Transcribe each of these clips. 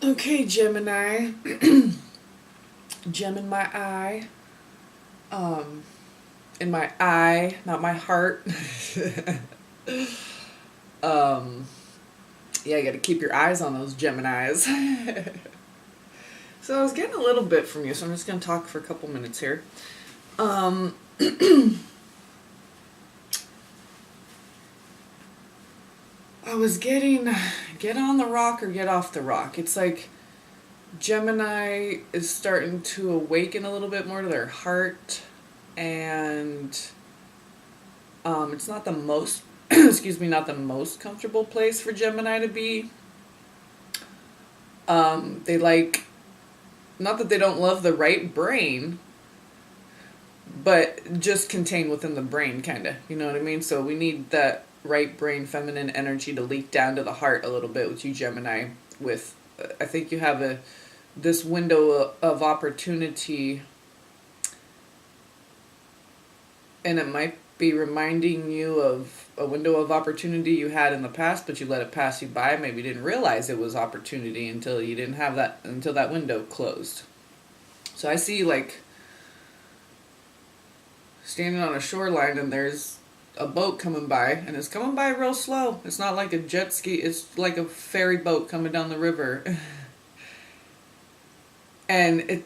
Okay, Gemini. Gem in my eye. Um, in my eye, not my heart. um, yeah, you got to keep your eyes on those Geminis. So I was getting a little bit from you, so I'm just going to talk for a couple minutes here. Um, I was getting get on the rock or get off the rock. It's like Gemini is starting to awaken a little bit more to their heart, and it's not the most, excuse me, not the most comfortable place for Gemini to be. They like, not that they don't love the right brain, but just contained within the brain, kind of. You know what I mean? So we need that right brain feminine energy to leak down to the heart a little bit with you, Gemini. With, I think you have this window of opportunity, and it might be reminding you of a window of opportunity you had in the past, but you let it pass you by. Maybe you didn't realize it was opportunity until you didn't have that, until that window closed. So I see like standing on a shoreline and there's a boat coming by, and it's coming by real slow. It's not like a jet ski, it's like a ferry boat coming down the river. And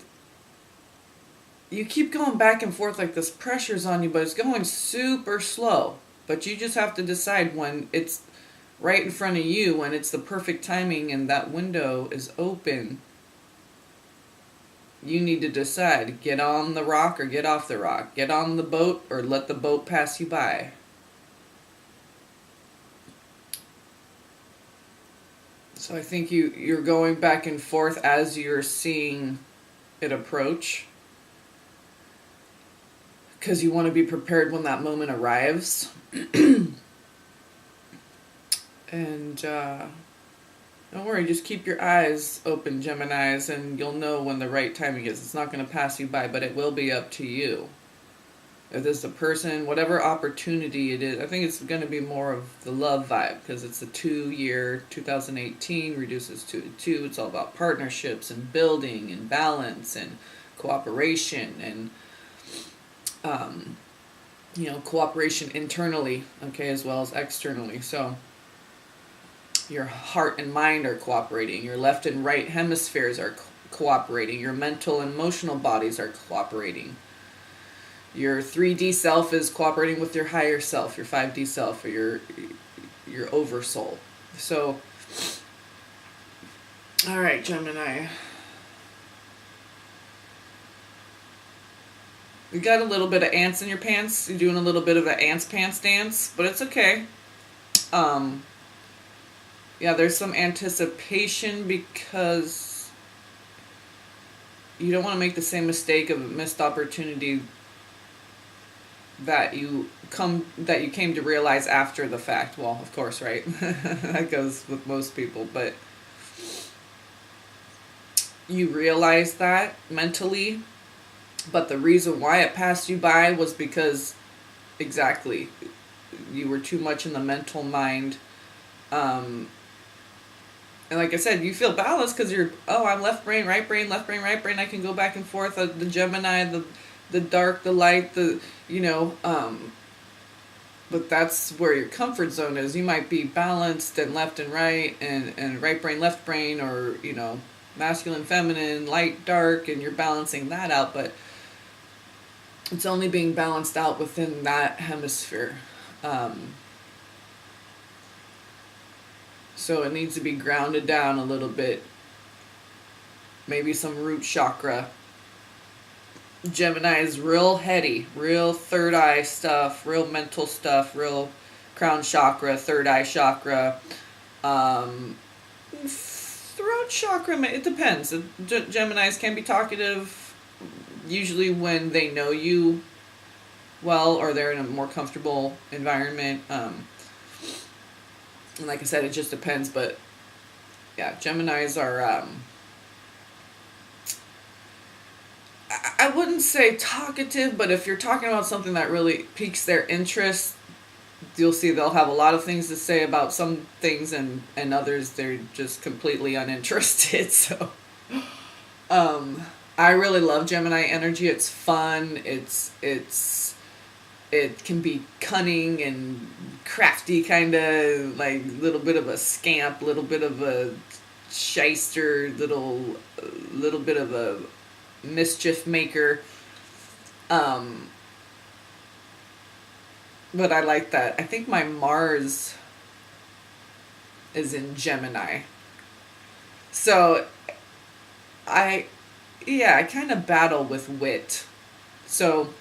you keep going back and forth like this pressure's on you, but it's going super slow. But you just have to decide when it's right in front of you, when it's the perfect timing and that window is open. You need to decide, get on the rock or get off the rock. Get on the boat or let the boat pass you by. So I think you're going back and forth as you're seeing it approach, because you want to be prepared when that moment arrives. And don't worry, just keep your eyes open, Geminis, and you'll know when the right timing is. It's not going to pass you by, but it will be up to you. If this is a person, whatever opportunity it is, I think it's going to be more of the love vibe, because it's a 2-year, 2018, reduces to 2. It's all about partnerships and building and balance and cooperation and cooperation internally, okay, as well as externally. So your heart and mind are cooperating. Your left and right hemispheres are cooperating. Your mental and emotional bodies are cooperating. Your 3D self is cooperating with your higher self, your 5D self, or your oversoul. So, all right, Gemini. You got a little bit of ants in your pants. You're doing a little bit of the ants pants dance, but it's okay. Yeah, there's some anticipation because you don't want to make the same mistake of a missed opportunity that you came to realize after the fact. Well, of course, right? That goes with most people, but you realize that mentally, but the reason why it passed you by was because exactly you were too much in the mental mind. And like I said, you feel balanced because I'm left brain, right brain, left brain, right brain. I can go back and forth. The Gemini, the dark, the light, but that's where your comfort zone is. You might be balanced and left and right and right brain, left brain, or, masculine, feminine, light, dark, and you're balancing that out, but it's only being balanced out within that hemisphere. So it needs to be grounded down a little bit. Maybe some root chakra. Gemini is real heady, real third eye stuff, real mental stuff, real crown chakra, third eye chakra. Throat chakra, it depends. Geminis can be talkative usually when they know you well or they're in a more comfortable environment. And like I said, it just depends, but yeah, Geminis are, I wouldn't say talkative, but if you're talking about something that really piques their interest, you'll see they'll have a lot of things to say about some things, and others they're just completely uninterested. So I really love Gemini energy. It's fun. It can be cunning and crafty, kind of like little bit of a scamp, little bit of a shyster, little bit of a mischief maker. Um, but I like that. I think my Mars is in Gemini. So I yeah, I kind of battle with wit. So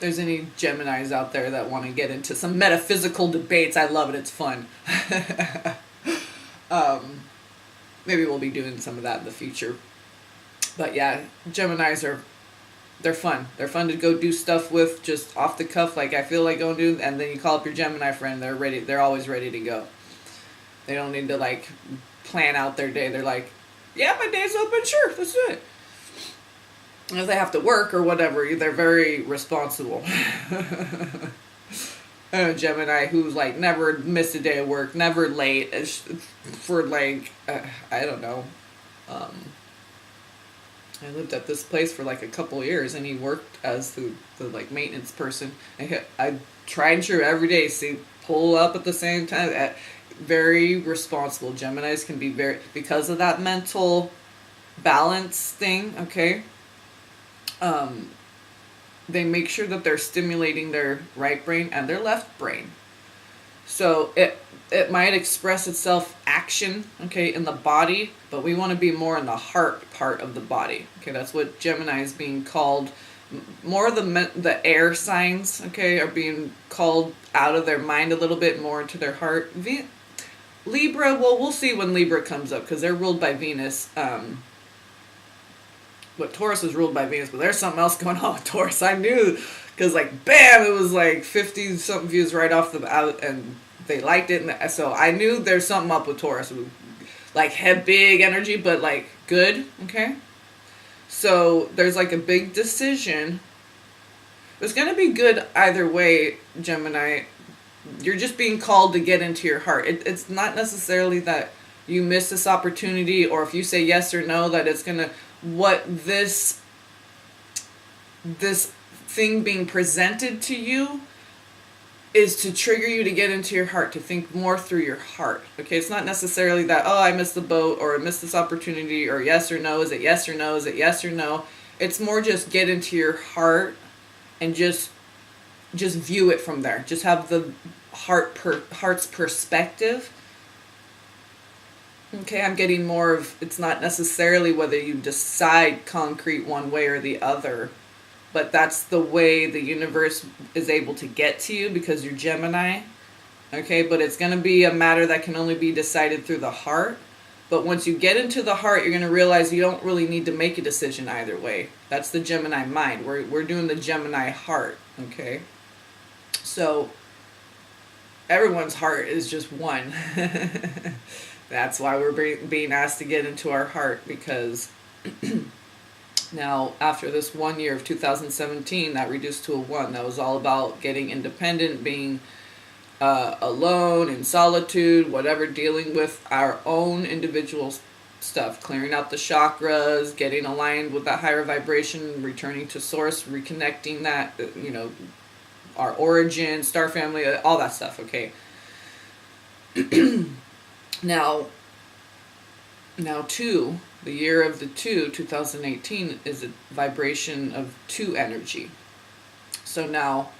there's any Geminis out there that want to get into some metaphysical debates, I love it. It's fun. um, Maybe we'll be doing some of that in the future. But yeah, Geminis they're fun. They're fun to go do stuff with just off the cuff. Like I feel like going to do, and then you call up your Gemini friend. They're ready. They're always ready to go. They don't need to like plan out their day. They're like, yeah, my day's open. Sure, let's do it. And if they have to work or whatever, they're very responsible. Gemini who's like never missed a day of work, never late for like I don't know. I lived at this place for like a couple of years, and he worked as the like maintenance person. I tried and true every day. See, pull up at the same time. Very responsible. Geminis can be very, because of that mental balance thing. Okay. They make sure that they're stimulating their right brain and their left brain. So it might express itself action, okay, in the body, but we want to be more in the heart part of the body. Okay, that's what Gemini is being called. More of the air signs, okay, are being called out of their mind a little bit more into their heart. Libra, well, we'll see when Libra comes up because they're ruled by Venus. But Taurus is ruled by Venus, but there's something else going on with Taurus. I knew, because like, bam, it was like 50-something views right off the bat, and they liked it. And so I knew there's something up with Taurus. Like, had big energy, but like, good, okay? So there's like a big decision. It's going to be good either way, Gemini. You're just being called to get into your heart. It's not necessarily that you miss this opportunity, or if you say yes or no, that it's going to, what this thing being presented to you is to trigger you to get into your heart, to think more through your heart. Okay, it's not necessarily that, oh, I missed the boat, or I missed this opportunity, or yes or no, is it yes or no, is it yes or no? It's more just get into your heart and just view it from there. Just have the heart's perspective. Okay, I'm getting more of, it's not necessarily whether you decide concrete one way or the other, but that's the way the universe is able to get to you because you're Gemini. Okay, but it's going to be a matter that can only be decided through the heart. But once you get into the heart, you're going to realize you don't really need to make a decision either way. That's the Gemini mind. We're doing the Gemini heart. Okay, so everyone's heart is just one. That's why we're being asked to get into our heart, because now after this 1 year of 2017, that reduced to a 1. That was all about getting independent, being alone, in solitude, whatever, dealing with our own individual stuff, clearing out the chakras, getting aligned with that higher vibration, returning to source, reconnecting that, our origin, star family, all that stuff, okay? Now 2, the year of the 2, 2018, is a vibration of 2 energy. So now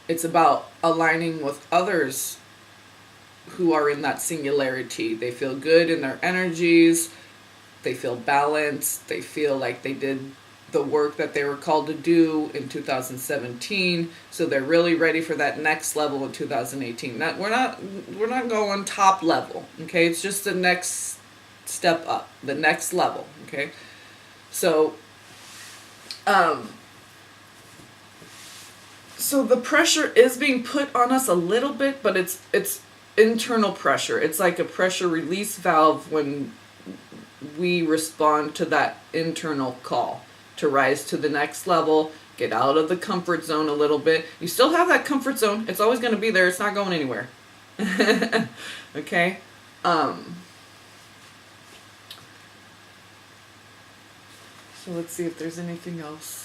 it's about aligning with others who are in that singularity. They feel good in their energies. They feel balanced. They feel like they did the work that they were called to do in 2017, so they're really ready for that next level in 2018. We're not going top level, okay? It's just the next step up, the next level, okay? So so the pressure is being put on us a little bit, but it's internal pressure. It's like a pressure release valve when we respond to that internal call to rise to the next level, Get out of the comfort zone a little bit. You still have that comfort zone. It's always going to be there. It's not going anywhere. Okay? So let's see if there's anything else.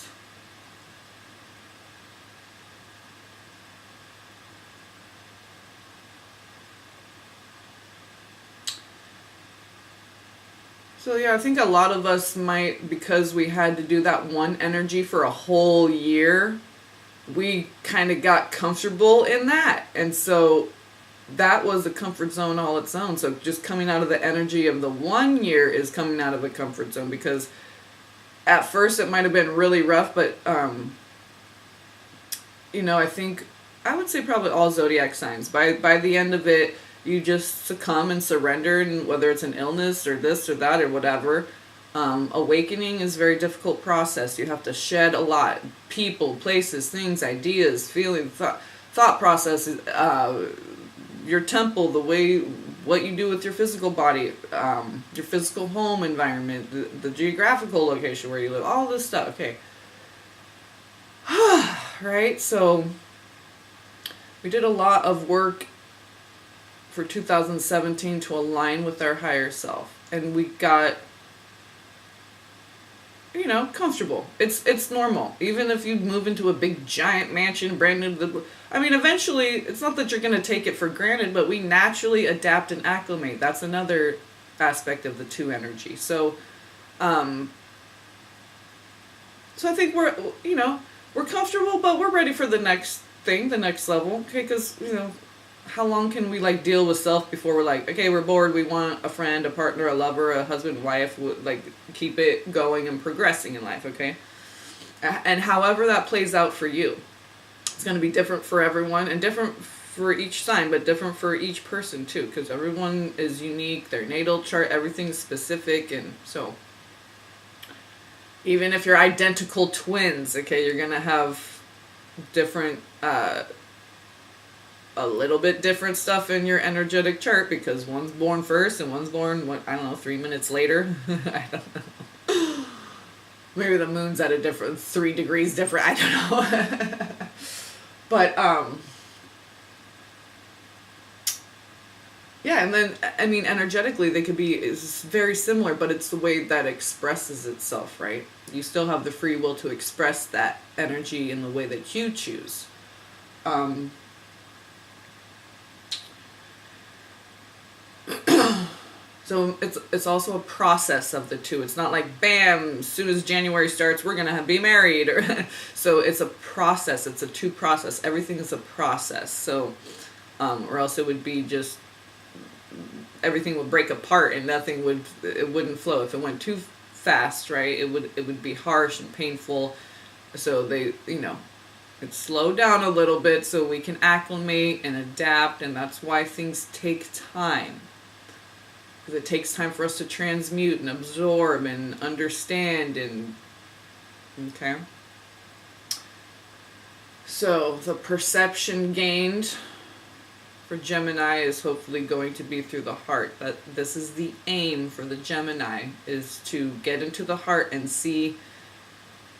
So yeah, I think a lot of us might, because we had to do that one energy for a whole year, we kind of got comfortable in that. And so that was a comfort zone all its own. So just coming out of the energy of the 1 year is coming out of a comfort zone, because at first it might have been really rough, but you know, I think I would say probably all zodiac signs, by the end of it, you just succumb and surrender, and whether it's an illness or this or that or whatever. Awakening is a very difficult process. You have to shed a lot. People, places, things, ideas, feelings, thought processes, your temple, the way, what you do with your physical body, your physical home environment, the geographical location where you live, all this stuff. Okay. Right? So we did a lot of work for 2017 to align with our higher self, and we got, you know, comfortable. It's normal. Even if you move into a big giant mansion, brand new, I mean, eventually, it's not that you're going to take it for granted, but we naturally adapt and acclimate. That's another aspect of the 2 energy. So, so I think we're, you know, we're comfortable, but we're ready for the next thing, the next level. Okay, because, you know, how long can we like deal with self before we're like, okay, we're bored, we want a friend, a partner, a lover, a husband, wife, like keep it going and progressing in life, okay? And however that plays out for you, it's going to be different for everyone, and different for each sign, but different for each person too, because everyone is unique, their natal chart, everything's specific. And so even if you're identical twins, okay, you're going to have different, a little bit different stuff in your energetic chart, because one's born first and one's born, I don't know, 3 minutes later. I don't know. Maybe the moon's at a different 3 degrees different. I don't know. But yeah, and then I mean, energetically they could be is very similar, but it's the way that expresses itself, right? You still have the free will to express that energy in the way that you choose. So it's also a process of the 2. It's not like, bam, as soon as January starts, we're going to be married. So it's a process. It's a 2 process. Everything is a process. So, or else it would be just, everything would break apart and it wouldn't flow. If it went too fast, right, it would be harsh and painful. So they, you know, it's slow down a little bit so we can acclimate and adapt. And that's why things take time. It takes time for us to transmute and absorb and understand. And okay, so the perception gained for Gemini is hopefully going to be through the heart. That this is the aim for the Gemini, is to get into the heart and see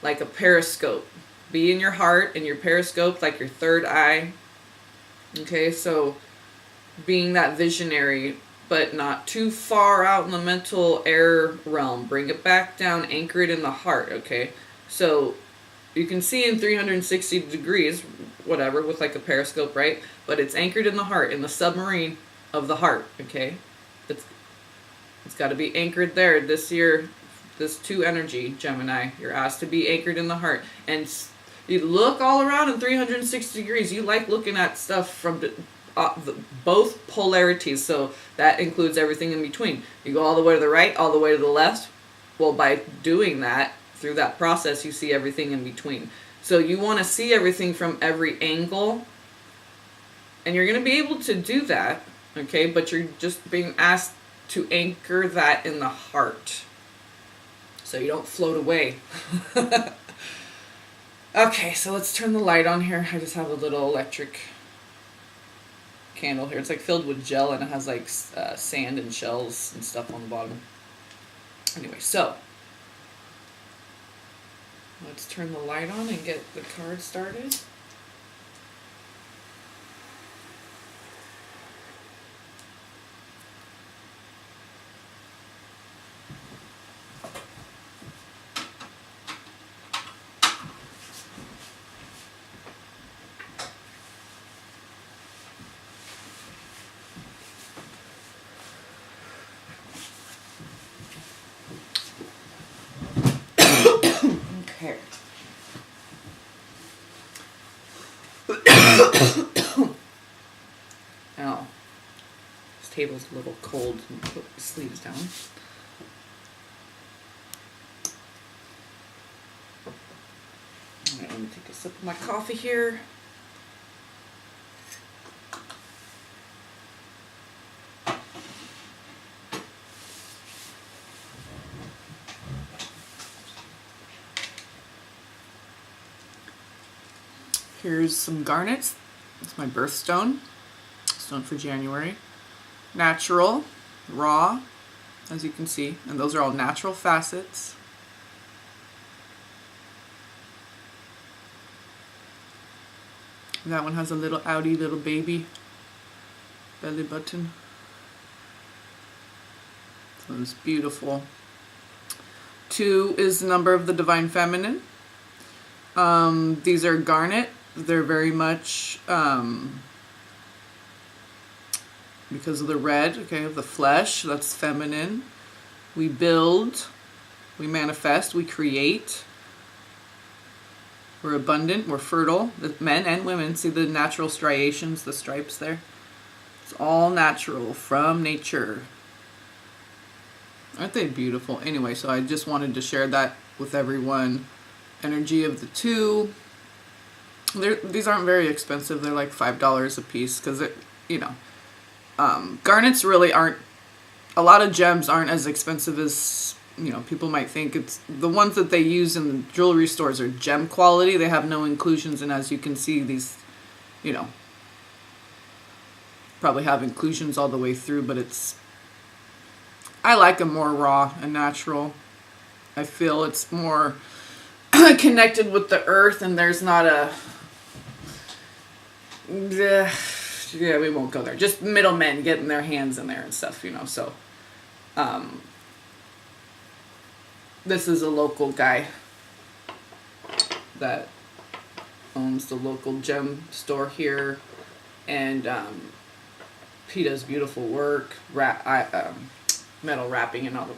like a periscope. Be in your heart, and your periscope like your third eye. Okay, so being that visionary, but not too far out in the mental air realm. Bring it back down, anchor it in the heart, okay? So you can see in 360 degrees, whatever, with like a periscope, right? But it's anchored in the heart, in the submarine of the heart, okay? It's got to be anchored there. This year, this 2 energy, Gemini, you're asked to be anchored in the heart. And you look all around in 360 degrees. You like looking at stuff from both polarities, so that includes everything in between. You go all the way to the right, all the way to the left. Well, by doing that, through that process, you see everything in between. So you want to see everything from every angle, and you're going to be able to do that, okay? But you're just being asked to anchor that in the heart, so you don't float away. Okay, so let's turn the light on here. I just have a little electric candle here. It's like filled with gel, and it has like sand and shells and stuff on the bottom. Anyway, so Let's turn the light on and get the card started. Okay. Ow. This table's a little cold. Put the sleeves down. Alright, let me take a sip of my coffee here. Here's some garnets. It's my birthstone. Stone for January. Natural, raw, as you can see. And those are all natural facets. That one has a little outie little baby belly button. So it's beautiful. 2 is the number of the Divine Feminine. These are garnet. They're very much because of the red, okay, of the flesh, that's feminine. We build, we manifest, we create. We're abundant, we're fertile. The men and women, see the natural striations, the stripes there? It's all natural from nature. Aren't they beautiful? Anyway, so I just wanted to share that with everyone. Energy of the 2. These aren't very expensive. They're like $5 a piece because, you know, garnets really aren't, a lot of gems aren't as expensive as, you know, people might think. It's the ones that they use in the jewelry stores are gem quality. They have no inclusions, and as you can see, these, you know, probably have inclusions all the way through, but I like them more raw and natural. I feel it's more connected with the earth, and there's not a yeah, we won't go there. Just middlemen getting their hands in there and stuff, you know. So this is a local guy that owns the local gem store here, and he does beautiful work, metal wrapping and all of it.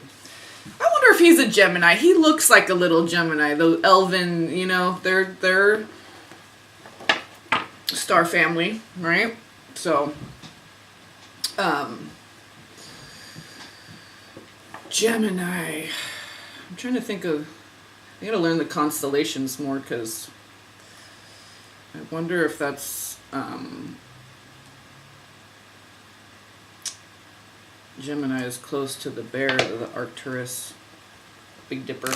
I wonder if he's a Gemini. He looks like a little Gemini. The elven, you know, they're star family, right? So, Gemini. I'm trying to think of, I gotta learn the constellations more, because I wonder if that's, Gemini is close to the bear, the Arcturus, Big Dipper.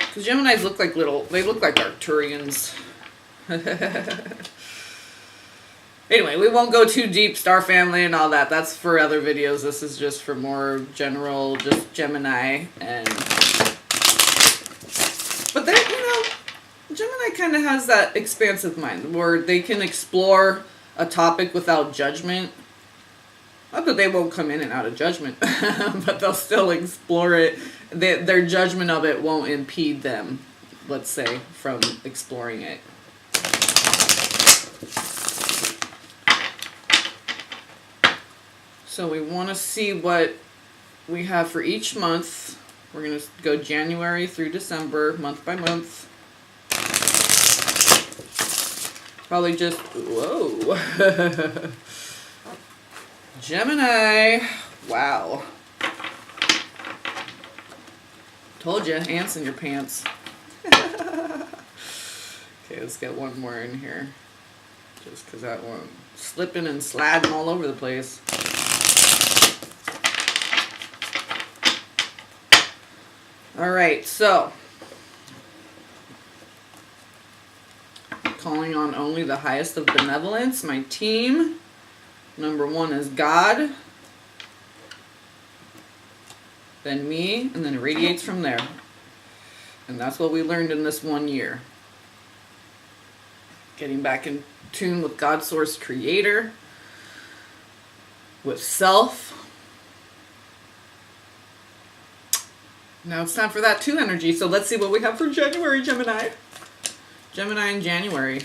Because Geminis look like they look like Arcturians. Anyway, we won't go too deep, star family and all that. That's for other videos. This is just for more general, just Gemini. But they, you know, Gemini kind of has that expansive mind where they can explore a topic without judgment. Not that they won't come in and out of judgment, but they'll still explore it. Their judgment of it won't impede them, let's say, from exploring it. So we want to see what we have for each month. We're going to go January through December, month by month. Probably just, whoa. Gemini. Wow. Told you, ants in your pants. Okay, let's get one more in here. Just because that one slipping and sliding all over the place. Alright, so calling on only the highest of benevolence. My team. Number 1 is God. Then me, and then it radiates from there. And that's what we learned in this 1 year. Getting back in tune with God's source creator, with self. Now it's time for that 2 energy. So let's see what we have for January, Gemini. Gemini in January.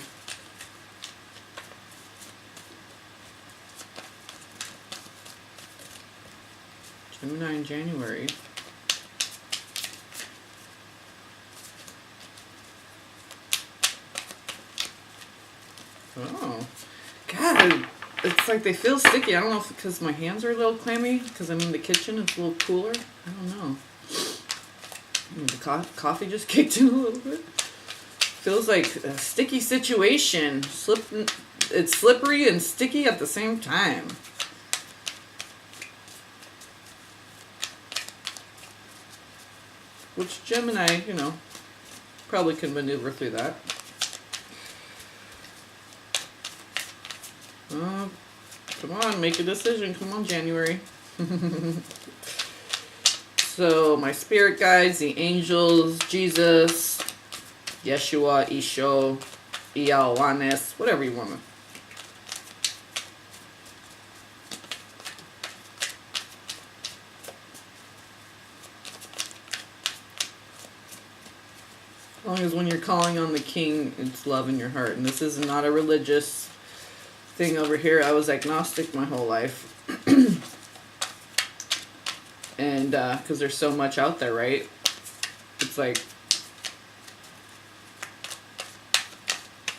Gemini in January. Oh, God, it's like they feel sticky. I don't know if because my hands are a little clammy because I'm in the kitchen. It's a little cooler. I don't know. The coffee just kicked in a little bit. Feels like a sticky situation. It's slippery and sticky at the same time. Which Gemini, you know, probably can maneuver through that. Come on, make a decision. Come on, January. So, my spirit guides, the angels, Jesus, Yeshua, Isho, Iawanes, whatever you want to. As long as when you're calling on the King, it's love in your heart. And this is not a religious thing over here. I was agnostic my whole life. And because there's so much out there, right? It's like,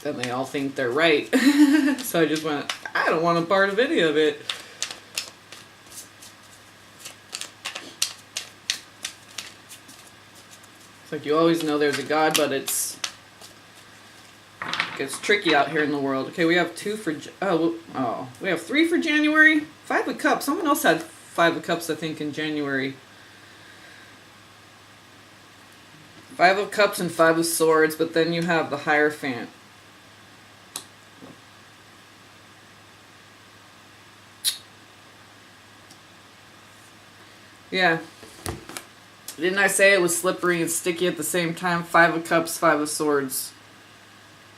then they all think they're right. So I just went, I don't want a part of any of it. It's like you always know there's a God, but it gets tricky out here in the world. Okay, we have 2 for, we have 3 for January. 5 of Cups. Someone else had 5 of Cups, I think, in January. 5 of Cups and 5 of Swords, but then you have the Hierophant. Yeah. Didn't I say it was slippery and sticky at the same time? 5 of Cups, 5 of Swords.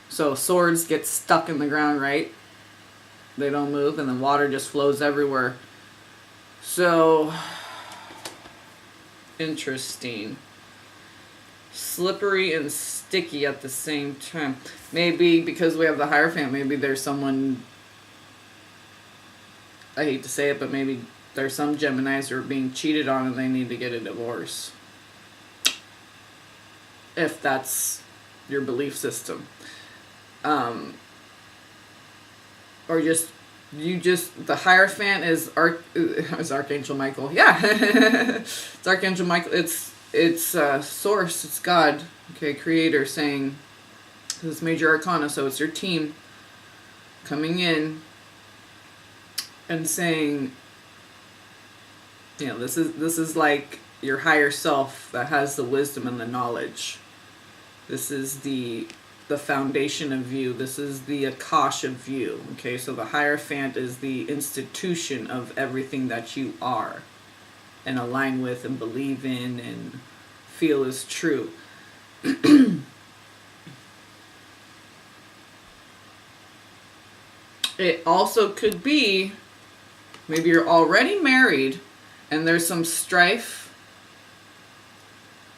So swords get stuck in the ground, right? They don't move, and then water just flows everywhere. So, interesting. Slippery and sticky at the same time. Maybe because we have the Hierophant, maybe there's someone, I hate to say it, but maybe there's some Geminis who are being cheated on and they need to get a divorce. If that's your belief system. Or the Hierophant is Archangel Michael. Yeah. It's Archangel Michael. It's source, it's God, okay, creator, saying, this is major arcana, so it's your team coming in and saying, you know, this is like your higher self that has the wisdom and the knowledge. This is the foundation of you. This is the Akash of you. Okay, so the Hierophant is the institution of everything that you are and align with and believe in and feel is true. It also could be, maybe you're already married and there's some strife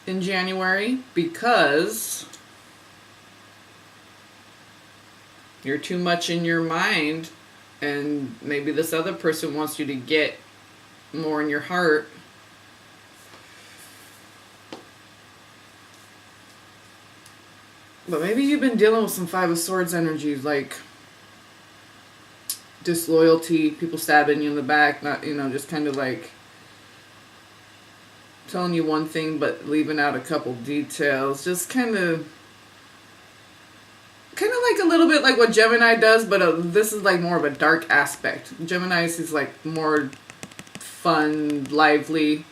in January because you're too much in your mind and maybe this other person wants you to get more in your heart. But maybe you've been dealing with some 5 of Swords energy, like disloyalty, people stabbing you in the back, not, you know, just kind of like telling you one thing but leaving out a couple details. Just kind of like a little bit like what Gemini does, but this is like more of a dark aspect. Gemini is like more fun, lively.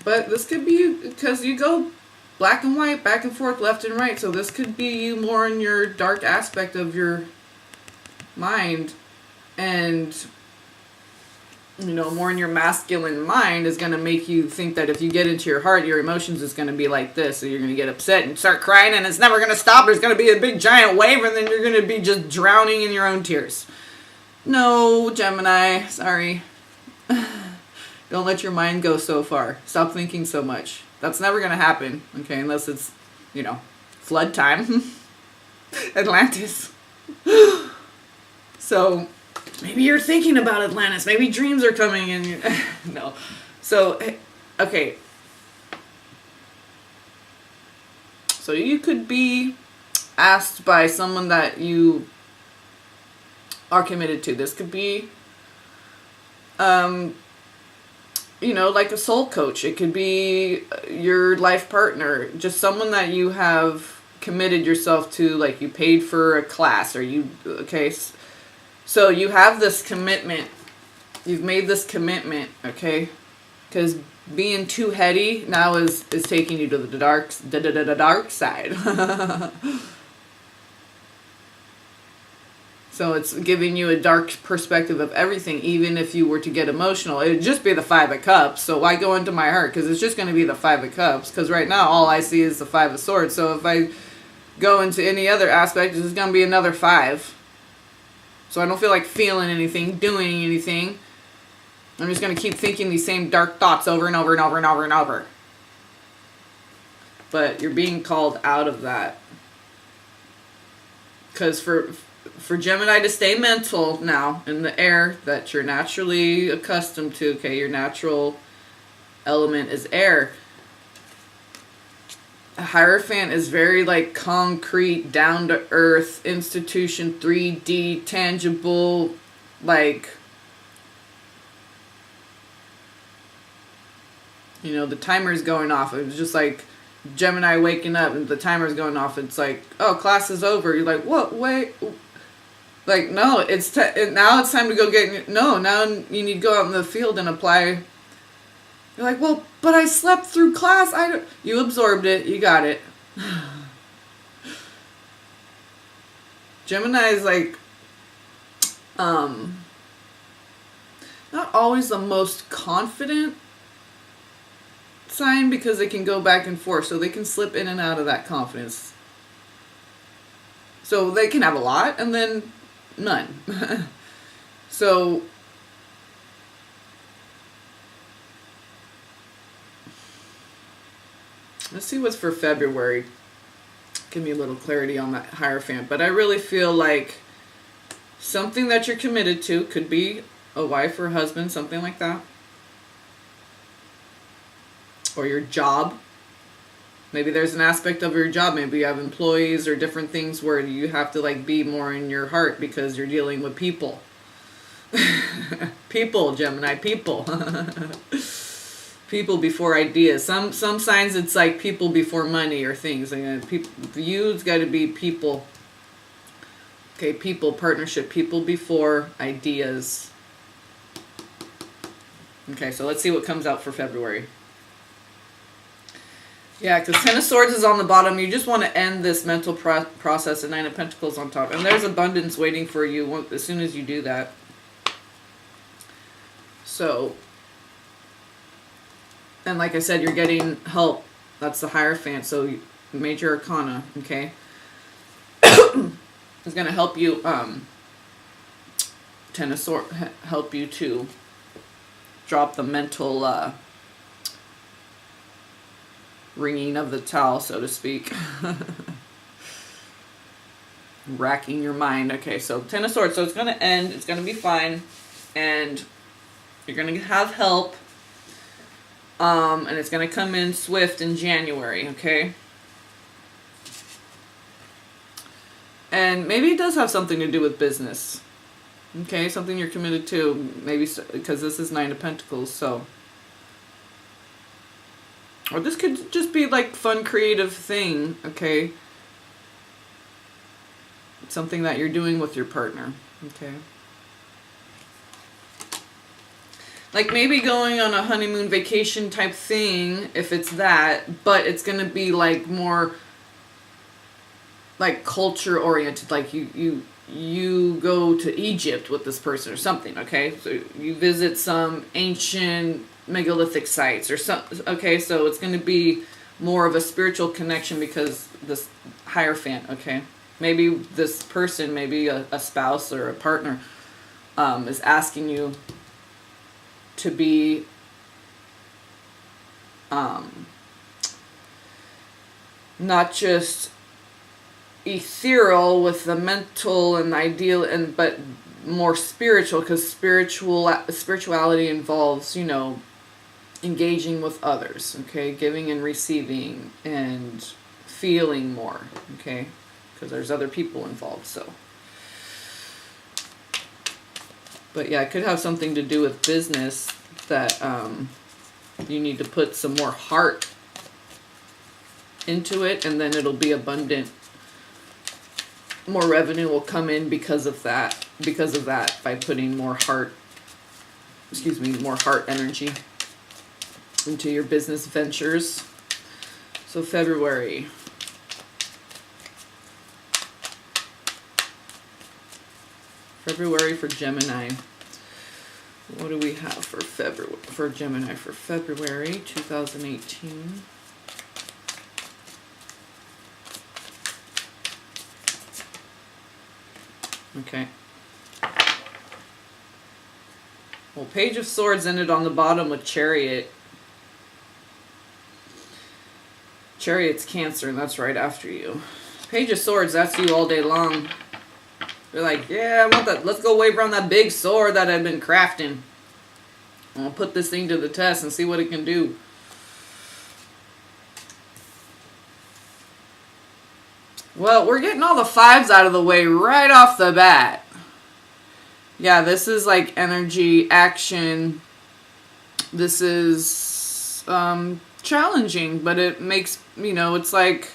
But this could be because you go black and white, back and forth, left and right. So this could be you more in your dark aspect of your mind. And more in your masculine mind is going to make you think that if you get into your heart, your emotions is going to be like this. So you're going to get upset and start crying, and it's never going to stop. There's going to be a big giant wave, and then you're going to be just drowning in your own tears. No, Gemini, sorry. Don't let your mind go so far. Stop thinking so much. That's never going to happen, okay, unless it's, flood time. Atlantis. So maybe you're thinking about Atlantis. Maybe dreams are coming in. No. So, okay. So you could be asked by someone that you are committed to. This could be, like a soul coach. It could be your life partner. Just someone that you have committed yourself to, like you paid for a class or so you have this commitment. You've made this commitment, okay? Because being too heady now is taking you to the dark side. So it's giving you a dark perspective of everything. Even if you were to get emotional, it would just be the 5 of Cups. So why go into my heart? Because it's just going to be the 5 of Cups. Because right now all I see is the 5 of Swords. So if I go into any other aspect, it's going to be another 5. So I don't feel like feeling anything, doing anything. I'm just going to keep thinking these same dark thoughts over and over and over and over and over. But you're being called out of that. Because for Gemini to stay mental now in the air that you're naturally accustomed to, okay, your natural element is air. A Hierophant is very like concrete, down to earth, institution, 3D, tangible, like, the timer's going off. It was just like Gemini waking up and the timer's going off. It's like, oh, class is over. You're like, what? Wait. Like, no, now it's time to go now you need to go out in the field and apply. You're like, well, but I slept through class. You absorbed it. You got it. Gemini is like, not always the most confident sign because they can go back and forth. So they can slip in and out of that confidence. So they can have a lot and then none. So let's see what's for February. Give me a little clarity on that Hierophant. But I really feel like something that you're committed to, could be a wife or a husband, something like that. Or your job. Maybe there's an aspect of your job. Maybe you have employees or different things where you have to like be more in your heart because you're dealing with people. People, Gemini, people. People before ideas. Some signs it's like people before money or things. Like, for you, it's got to be people. Okay, people, partnership, people before ideas. Okay, so let's see what comes out for February. Yeah, because 10 of Swords is on the bottom. You just want to end this mental process, and 9 of Pentacles on top. And there's abundance waiting for you as soon as you do that. So, and like I said, you're getting help. That's the Hierophant. So, Major Arcana, okay? Is going to help you, 10 of Swords, help you to drop the mental, wringing of the towel, so to speak. Racking your mind. Okay, so 10 of Swords. So it's going to end. It's going to be fine. And you're going to have help. And it's going to come in swift in January, okay? And maybe it does have something to do with business. Okay, something you're committed to. Maybe because this is 9 of Pentacles, so... Or this could just be like fun, creative thing, okay? Something that you're doing with your partner, okay? Like maybe going on a honeymoon vacation type thing, if it's that, but it's going to be like more like culture oriented. Like you you go to Egypt with this person or something, okay? So you visit some ancient megalithic sites or something, okay? So it's going to be more of a spiritual connection because this Hierophant, okay? Maybe this person, maybe a spouse or a partner, is asking you to be not just ethereal with the mental and ideal, but more spiritual, because spirituality involves, you know, engaging with others, okay, giving and receiving and feeling more, okay, because there's other people involved. So, but yeah, it could have something to do with business that you need to put some more heart into it, and then it'll be abundant. More revenue will come in because of that, by putting more heart, more heart energy into your business ventures. So February. February for Gemini. What do we have for February for Gemini for February 2018? Okay. Well, Page of Swords ended on the bottom with Chariot. Chariot's Cancer, and that's right after you. Page of Swords, that's you all day long. You're like, yeah, I want that. Let's go wave around that big sword that I've been crafting. I'll put this thing to the test and see what it can do. Well, we're getting all the fives out of the way right off the bat. Yeah, this is like energy, action. This is challenging, but it makes, you know, it's like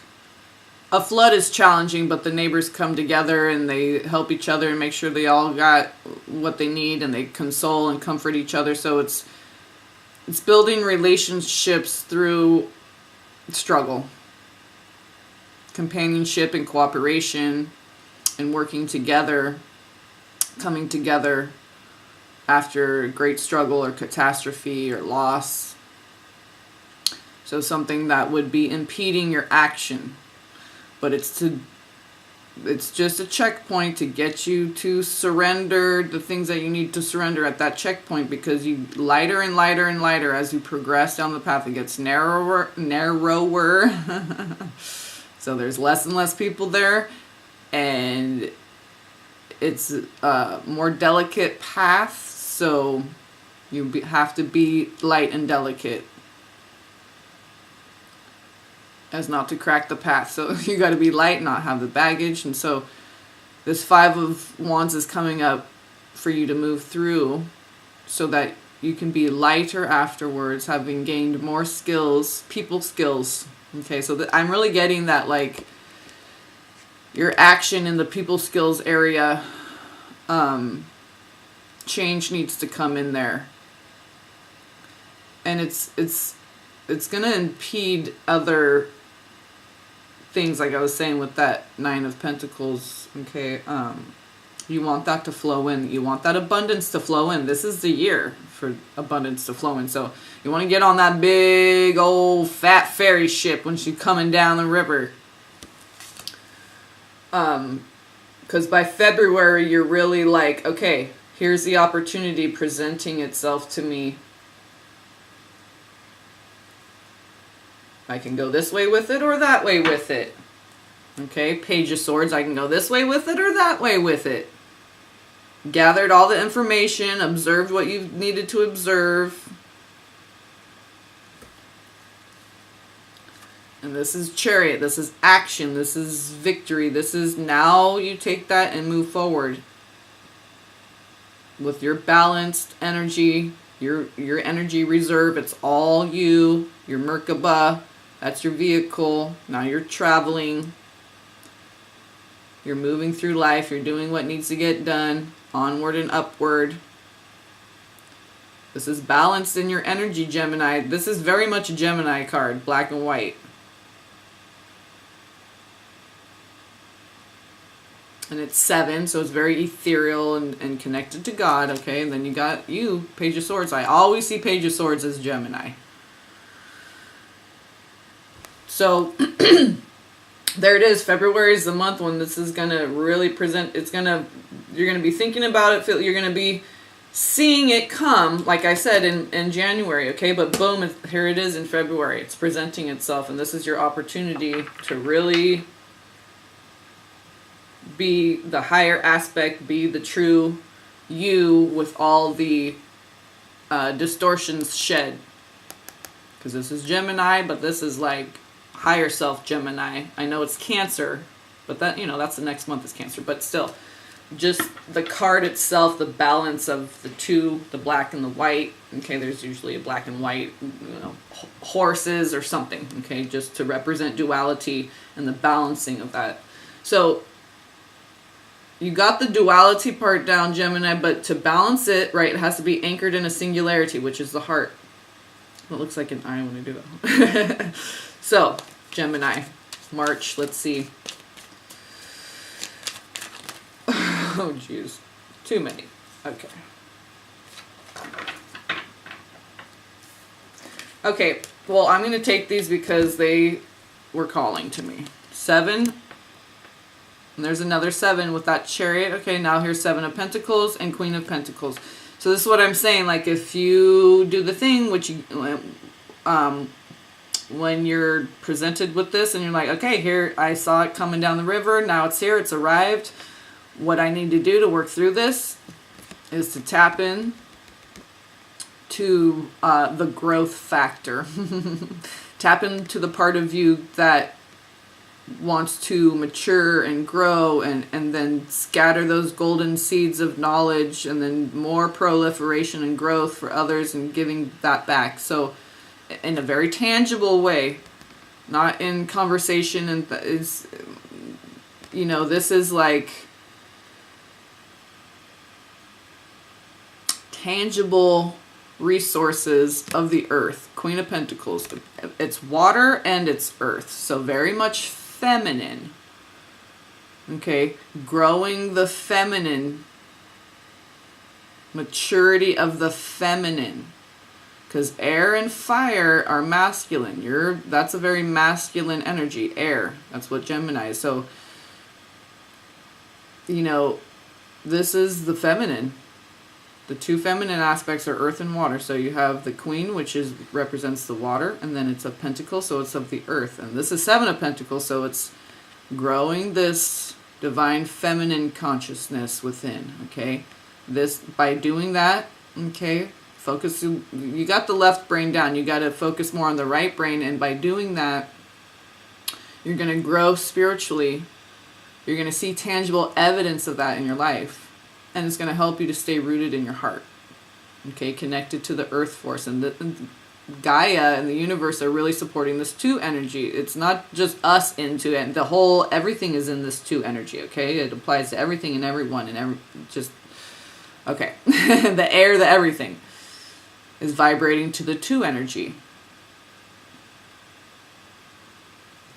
a flood is challenging, but the neighbors come together and they help each other and make sure they all got what they need, and they console and comfort each other. So it's building relationships through struggle. Companionship and cooperation and working together, coming together after great struggle or catastrophe or loss. So something that would be impeding your action, but it's just a checkpoint to get you to surrender the things that you need to surrender at that checkpoint, because you lighter and lighter and lighter as you progress down the path. It gets narrower. So there's less and less people there, and it's a more delicate path, so you have to be light and delicate as not to crack the path. So you got to be light, not have the baggage. And so this Five of Wands is coming up for you to move through so that you can be lighter afterwards, having gained more skills, people skills. Okay, so I'm really getting that, like, your action in the people skills area, change needs to come in there. And it's going to impede other things, like I was saying with that Nine of Pentacles. Okay, you want that to flow in. You want that abundance to flow in. This is the year for abundance to flow in. So you want to get on that big old fat ferry ship when she's coming down the river. Because by February, you're really like, okay, here's the opportunity presenting itself to me. I can go this way with it or that way with it. Okay, Page of Swords, I can go this way with it or that way with it. Gathered all the information, observed what you needed to observe. And this is Chariot, this is action, this is victory, this is now you take that and move forward. With your balanced energy, your energy reserve, it's all you, your Merkaba, that's your vehicle. Now you're traveling. You're moving through life, you're doing what needs to get done, onward and upward. This is balanced in your energy, Gemini. This is very much a Gemini card, black and white. and it's 7, so it's very ethereal and connected to God, okay? And then you got you, Page of Swords. I always see Page of Swords as Gemini. So there it is. February is the month when this is going to really present. You're going to be thinking about it. You're going to be seeing it come, like I said, in January, okay? But boom, here it is in February. It's presenting itself, and this is your opportunity to really be the higher aspect, be the true you with all the distortions shed. Because this is Gemini, but this is like higher self Gemini. I know it's Cancer, but that, that's the next month is Cancer, but still, just the card itself, the balance of the two, the black and the white. Okay, there's usually a black and white, horses or something, okay, just to represent duality and the balancing of that. So you got the duality part down, Gemini, but to balance it, right, it has to be anchored in a singularity, which is the heart. It looks like an eye when I do that. So, Gemini, March, let's see. Oh, jeez. Too many. Okay. Okay, well, I'm going to take these because they were calling to me. 7. And there's another 7 with that Chariot. Okay, now here's 7 of Pentacles and Queen of Pentacles. So this is what I'm saying. Like, if you do the thing, which you, when you're presented with this and you're like, okay, here, I saw it coming down the river. Now it's here. It's arrived. What I need to do to work through this is to tap in to the growth factor. Tap into the part of you that wants to mature and grow and then scatter those golden seeds of knowledge and then more proliferation and growth for others and giving that back. So in a very tangible way, not in conversation, and this is like tangible resources of the earth. Queen of Pentacles. It's water and it's earth. So very much feminine. Okay, growing the feminine, maturity of the feminine. Because air and fire are masculine. That's a very masculine energy. Air. That's what Gemini is. So, this is the feminine. The two feminine aspects are earth and water. So you have the Queen, which represents the water, and then it's a Pentacle, so it's of the earth. And this is 7 of Pentacles, so it's growing this divine feminine consciousness within. Okay, by doing that. Okay. Focus, you got the left brain down. You got to focus more on the right brain. And by doing that, you're going to grow spiritually. You're going to see tangible evidence of that in your life. And it's going to help you to stay rooted in your heart. Okay, connected to the earth force. And Gaia and the universe are really supporting this 2 energy. It's not just us into it. Everything is in this 2 energy. Okay, it applies to everything and everyone and okay. The air, the everything is vibrating to the 2 energy.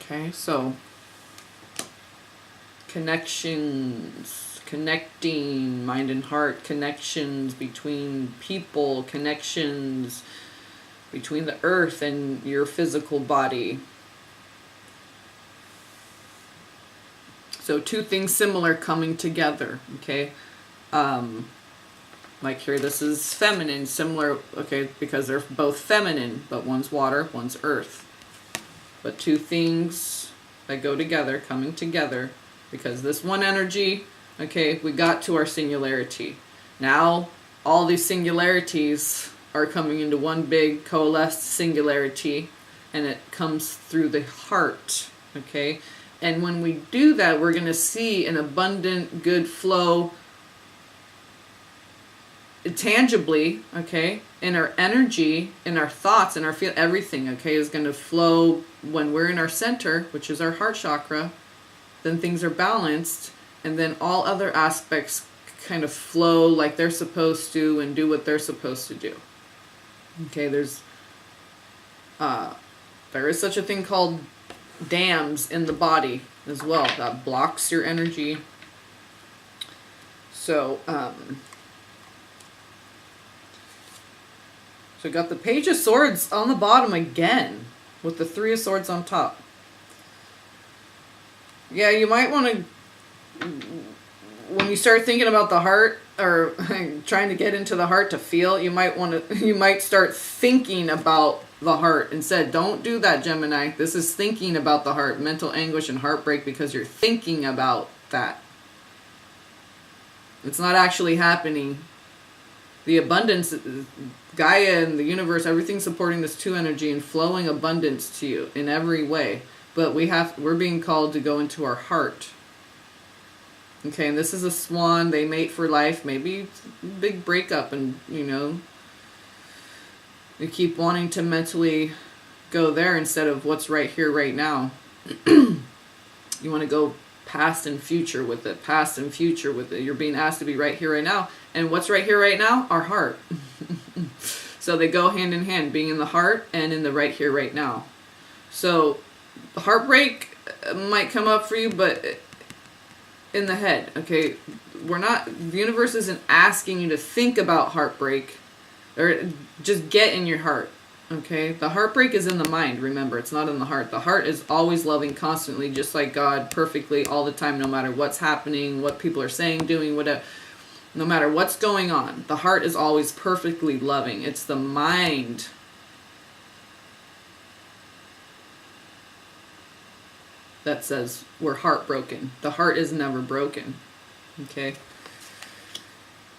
Okay, so connections, connecting mind and heart, connections between people, connections between the earth and your physical body. So 2 things similar coming together, okay? Like here, this is feminine, similar, okay, because they're both feminine, but one's water, one's earth. But 2 things that go together, coming together, because this one energy, okay, we got to our singularity. Now, all these singularities are coming into one big coalesced singularity, and it comes through the heart, okay? And when we do that, we're going to see an abundant, good flow tangibly, okay, in our energy, in our thoughts, in our feel, everything, okay, is going to flow when we're in our center, which is our heart chakra. Then things are balanced, and then all other aspects kind of flow like they're supposed to and do what they're supposed to do. Okay, there is such a thing called dams in the body as well that blocks your energy So, so we got the Page of Swords on the bottom again, with the Three of Swords on top. Yeah, you might want to, when you start thinking about the heart, or trying to get into the heart to feel, you might start thinking about the heart instead. Don't do that, Gemini. This is thinking about the heart, mental anguish and heartbreak, because you're thinking about that. It's not actually happening. The abundance, Gaia and the universe, everything's supporting this two energy and flowing abundance to you in every way. But we're being called to go into our heart. Okay, and this is a swan. They mate for life. Maybe big breakup, and you keep wanting to mentally go there instead of what's right here, right now. You want to go past and future with it. Past and future with it. You're being asked to be right here, right now. And what's right here, right now? Our heart. So they go hand in hand, being in the heart and in the right here, right now. So the heartbreak might come up for you, but in the head, okay? The universe isn't asking you to think about heartbreak, or just get in your heart, okay? The heartbreak is in the mind, remember, it's not in the heart. The heart is always loving constantly, just like God, perfectly all the time, no matter what's happening, what people are saying, doing, whatever. No matter what's going on, the heart is always perfectly loving. It's the mind that says we're heartbroken. The heart is never broken. Okay?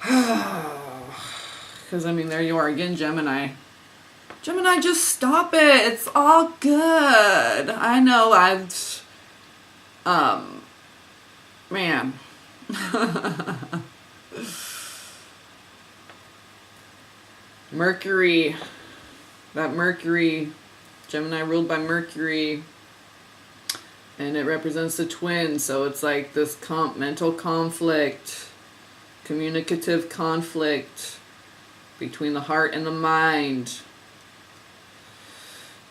Because, there you are again, Gemini. Gemini, just stop it. It's all good. I know man. Mercury. That Mercury, Gemini ruled by Mercury. And it represents the twin, so it's like this mental conflict, communicative conflict between the heart and the mind.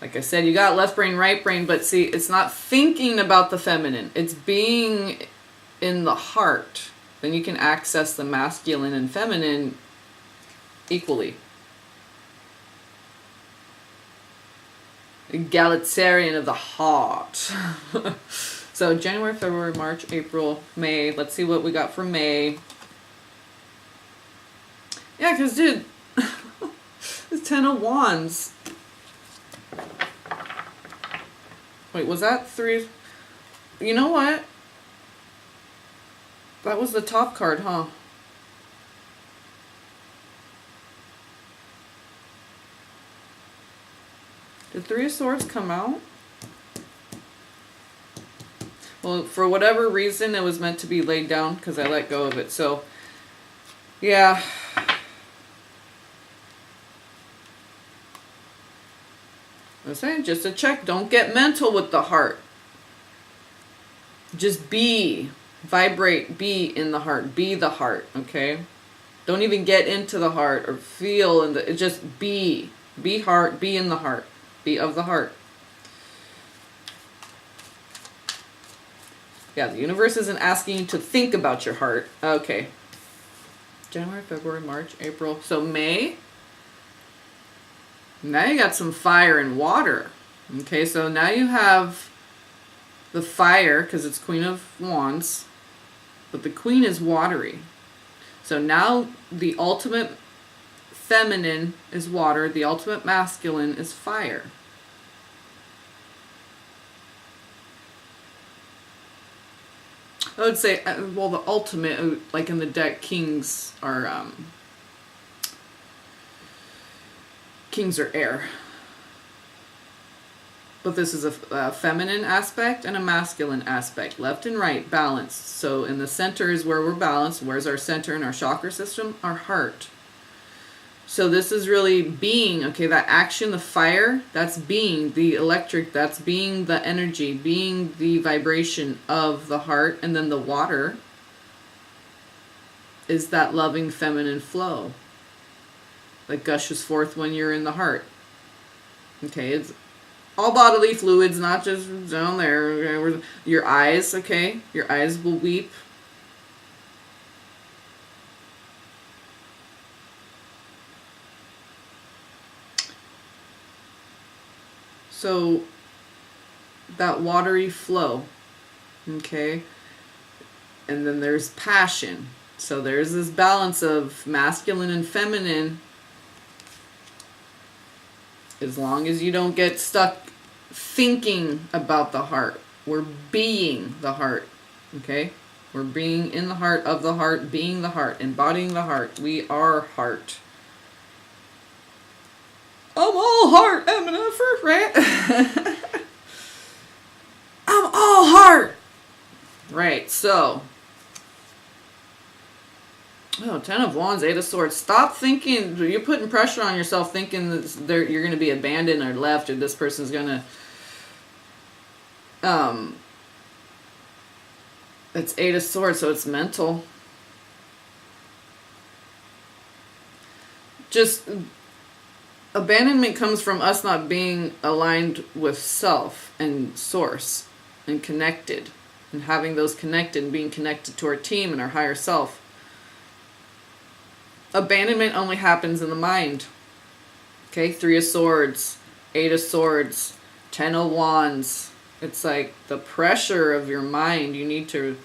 Like I said, you got left brain, right brain, but see, it's not thinking about the feminine. It's being in the heart. Then you can access the masculine and feminine equally. Egalitarian of the heart. So January, February, March, April, May. Let's see what we got for May. Yeah, because, dude, it's 10 of Wands. Wait, was that 3? You know what? That was the top card, huh? Did 3 of Swords come out? Well, for whatever reason, it was meant to be laid down because I let go of it. So, yeah. I'm saying, just a check. Don't get mental with the heart. Just be. Vibrate. Be in the heart. Be the heart, okay? Don't even get into the heart or feel in the... Just be. Be heart. Be in the heart. Be of the heart. Yeah, the universe isn't asking you to think about your heart. Okay. January, February, March, April. So May. Now you got some fire and water. Okay, so now you have the fire, because it's Queen of Wands. But the Queen is watery. So now the ultimate feminine is water. The ultimate masculine is fire. I would say, well, the ultimate, like in the deck, kings are air. But this is a feminine aspect and a masculine aspect. Left and right, balanced. So in the center is where we're balanced. Where's our center in our chakra system? Our heart. So this is really being, okay, that action, the fire, that's being. The electric, that's being the energy, being the vibration of the heart. And then the water is that loving feminine flow that gushes forth when you're in the heart. Okay, it's all bodily fluids, not just down there. Okay? Your eyes, okay? Your eyes will weep. So that watery flow, okay? And then there's passion. So there's this balance of masculine and feminine. As long as you don't get stuck thinking about the heart. We're being the heart, okay? We're being in the heart, of the heart, being the heart, embodying the heart. We are heart. I'm all heart, I'm an effort, right? I'm all heart. Right, so. Oh, 10 of Wands, 8 of Swords. Stop thinking, you're putting pressure on yourself thinking that you're going to be abandoned or left, or this person's going to... It's 8 of Swords, so it's mental. Just... Abandonment comes from us not being aligned with self and source and connected. And having those connected and being connected to our team and our higher self. Abandonment only happens in the mind. Okay, 3 of Swords, 8 of Swords, 10 of Wands. It's like the pressure of your mind. You need to...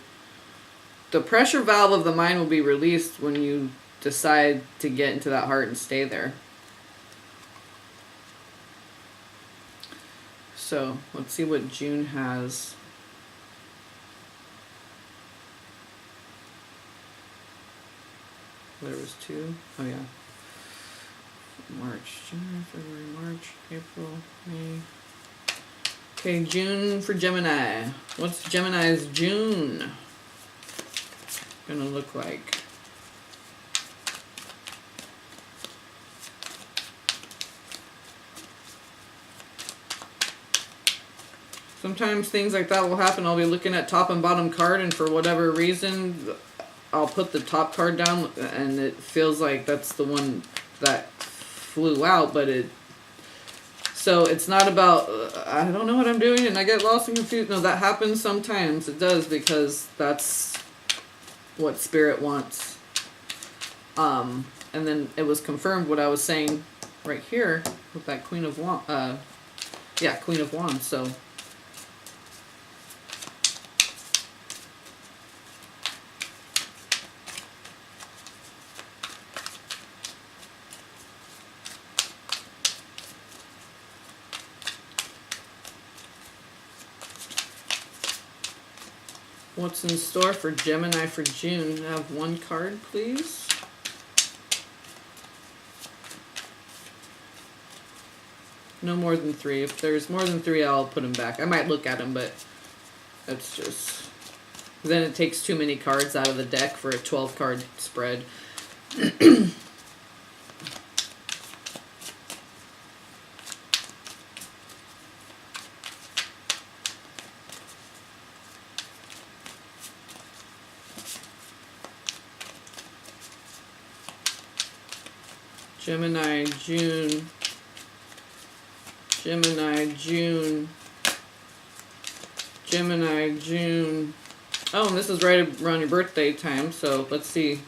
The pressure valve of the mind will be released when you decide to get into that heart and stay there. So, let's see what June has. There was 2. Oh, yeah. March, January, February, March, April, May. Okay, June for Gemini. What's Gemini's June gonna look like? Sometimes things like that will happen. I'll be looking at top and bottom card, and for whatever reason, I'll put the top card down, and it feels like that's the one that flew out, but it... So it's not about, I don't know what I'm doing, and I get lost and confused. No, that happens sometimes. It does, because that's what Spirit wants. And then it was confirmed what I was saying right here with that Queen of Wands. Yeah, Queen of Wands, so... What's in store for Gemini for June? Have one card, please. No more than 3. If there's more than 3, I'll put them back. I might look at them, but that's just... Then it takes too many cards out of the deck for a 12-card spread. Gemini, June. Gemini, June. Gemini, June. Oh, and this is right around your birthday time, so let's see.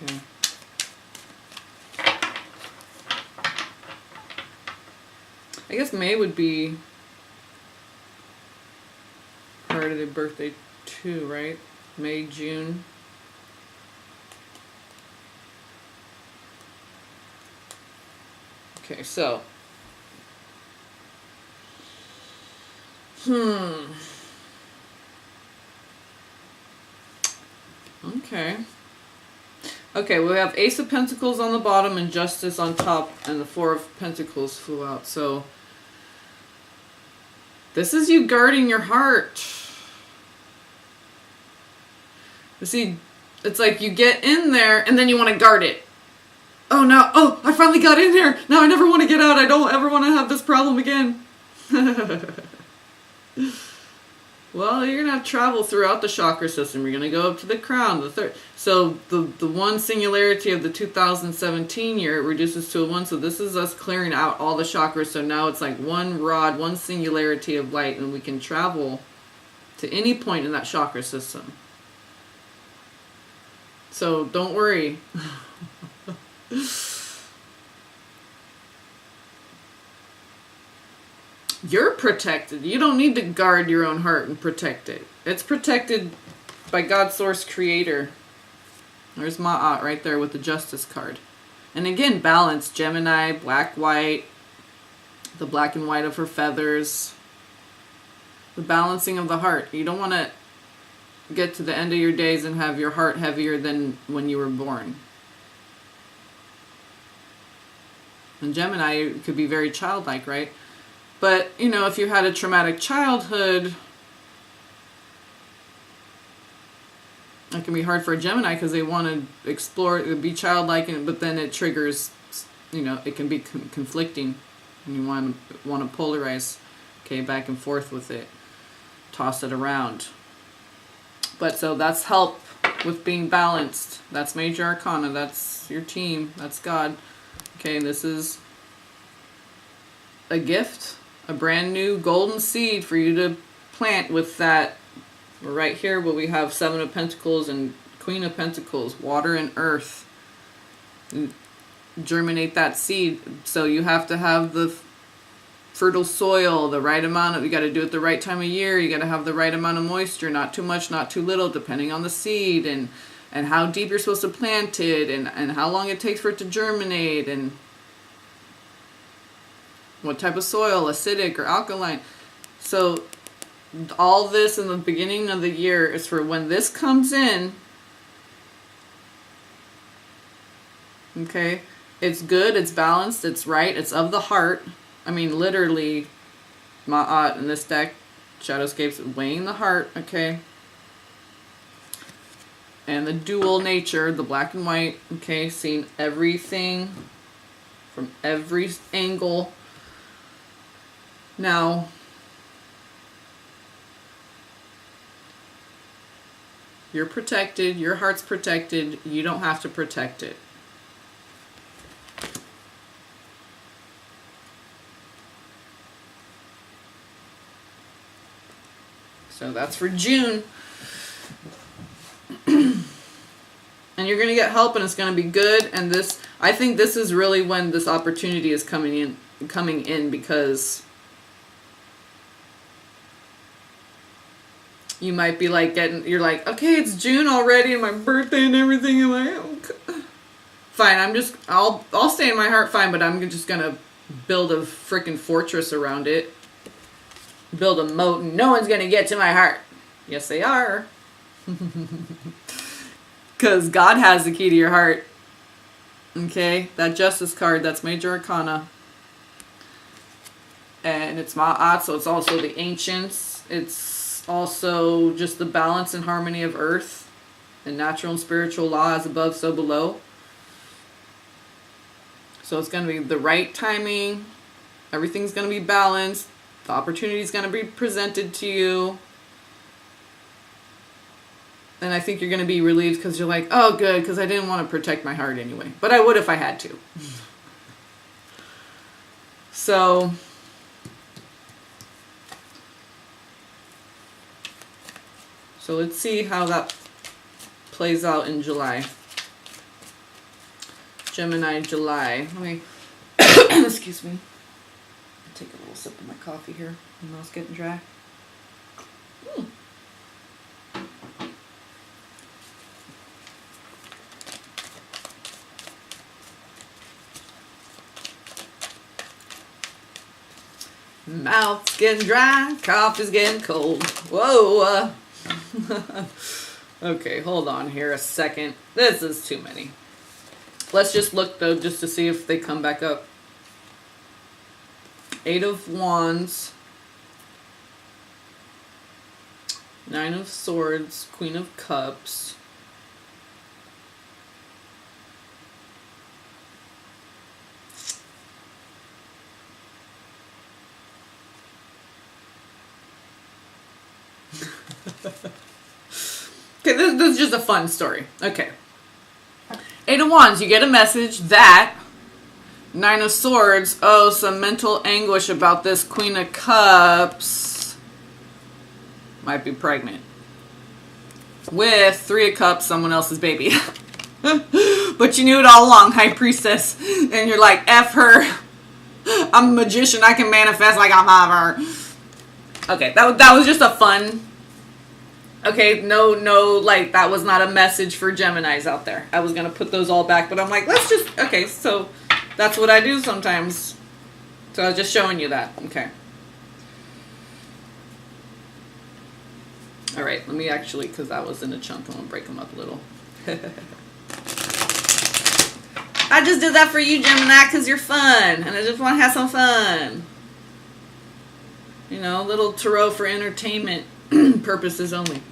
Okay. I guess May would be part of the birthday too, right? May, June. Okay, so. Okay. Okay, we have Ace of Pentacles on the bottom and Justice on top, and the Four of Pentacles flew out. So this is you guarding your heart. You see, it's like you get in there and then you want to guard it. oh, now, oh, I finally got in here. Now I never want to get out. I don't ever want to have this problem again. Well, you're going to travel throughout the chakra system. You're going to go up to the crown, the third. So the one singularity of the 2017 year, it reduces to a 1. So this is us clearing out all the chakras. So now it's like one rod, one singularity of light, and we can travel to any point in that chakra system. So don't worry. You're protected. You don't need to guard your own heart and protect it. It's protected by God's source creator. There's Ma'at right there with the justice card. And again, balance. Gemini, black, white. The black and white of her feathers. The balancing of the heart. You don't want to get to the end of your days and have your heart heavier than when you were born. And Gemini could be very childlike, right? But, you know, if you had a traumatic childhood, it can be hard for a Gemini because they want to explore, be childlike, but then it triggers, you know, it can be conflicting. And you want to polarize, okay, back and forth with it. Toss it around. But so that's help with being balanced. That's major arcana. That's your team. That's God. Okay, this is a gift. A brand new golden seed for you to plant with that. Right here where we have 7 of Pentacles and Queen of Pentacles, water and earth. And germinate that seed. So you have to have the fertile soil, the right amount of, you got to do it the right time of year. You got to have the right amount of moisture, not too much, not too little, depending on the seed and how deep you're supposed to plant it and how long it takes for it to germinate and what type of soil, acidic or alkaline. So all this in the beginning of the year is for when this comes in. Okay, it's good, it's balanced, it's right, it's of the heart. I mean, literally, Ma'at in this deck, Shadowscapes, weighing the heart, okay? And the dual nature, the black and white, okay? Seeing everything from every angle. Now, you're protected, your heart's protected, you don't have to protect it. So that's for June. And you're going to get help and it's going to be good. And this, I think this is really when this opportunity is coming in because you might be like you're like, okay, it's June already and my birthday and everything. I'm like, okay. Fine, I'll stay in my heart fine, but I'm just going to build a freaking fortress around it. Build a moat and no one's going to get to my heart. Yes, they are. Because God has the key to your heart. Okay? That Justice card, that's Major Arcana. And it's Ma'at, so it's also the ancients. It's also just the balance and harmony of earth. And natural and spiritual law as above, so below. So it's going to be the right timing. Everything's going to be balanced. The opportunity is going to be presented to you. And I think you're going to be relieved because you're like, oh, good, because I didn't want to protect my heart anyway. But I would if I had to. So let's see how that plays out in July. Gemini, July. Let me, excuse me. Take a little sip of my coffee here. My mouth's getting dry. Mouth's getting dry, coffee's getting cold. Whoa. Okay, hold on here a second. This is too many. Let's just look though, just to see if they come back up. 8 of Wands, 9 of Swords, Queen of Cups, Okay, this is just a fun story. Okay. 8 of Wands, you get a message that 9 of Swords, oh, some mental anguish about this Queen of Cups, might be pregnant. With 3 of Cups, someone else's baby. But you knew it all along, High Priestess. And you're like, F her. I'm a magician, I can manifest like I'm her. Okay, that was just a fun... Okay, no, like, that was not a message for Geminis out there. I was going to put those all back, but I'm like, let's just... Okay, so that's what I do sometimes. So I was just showing you that. Okay. All right, let me actually, because that was in a chunk, I'm going to break them up a little. I just did that for you, Gemini, because you're fun, and I just want to have some fun. You know, a little tarot for entertainment purposes only.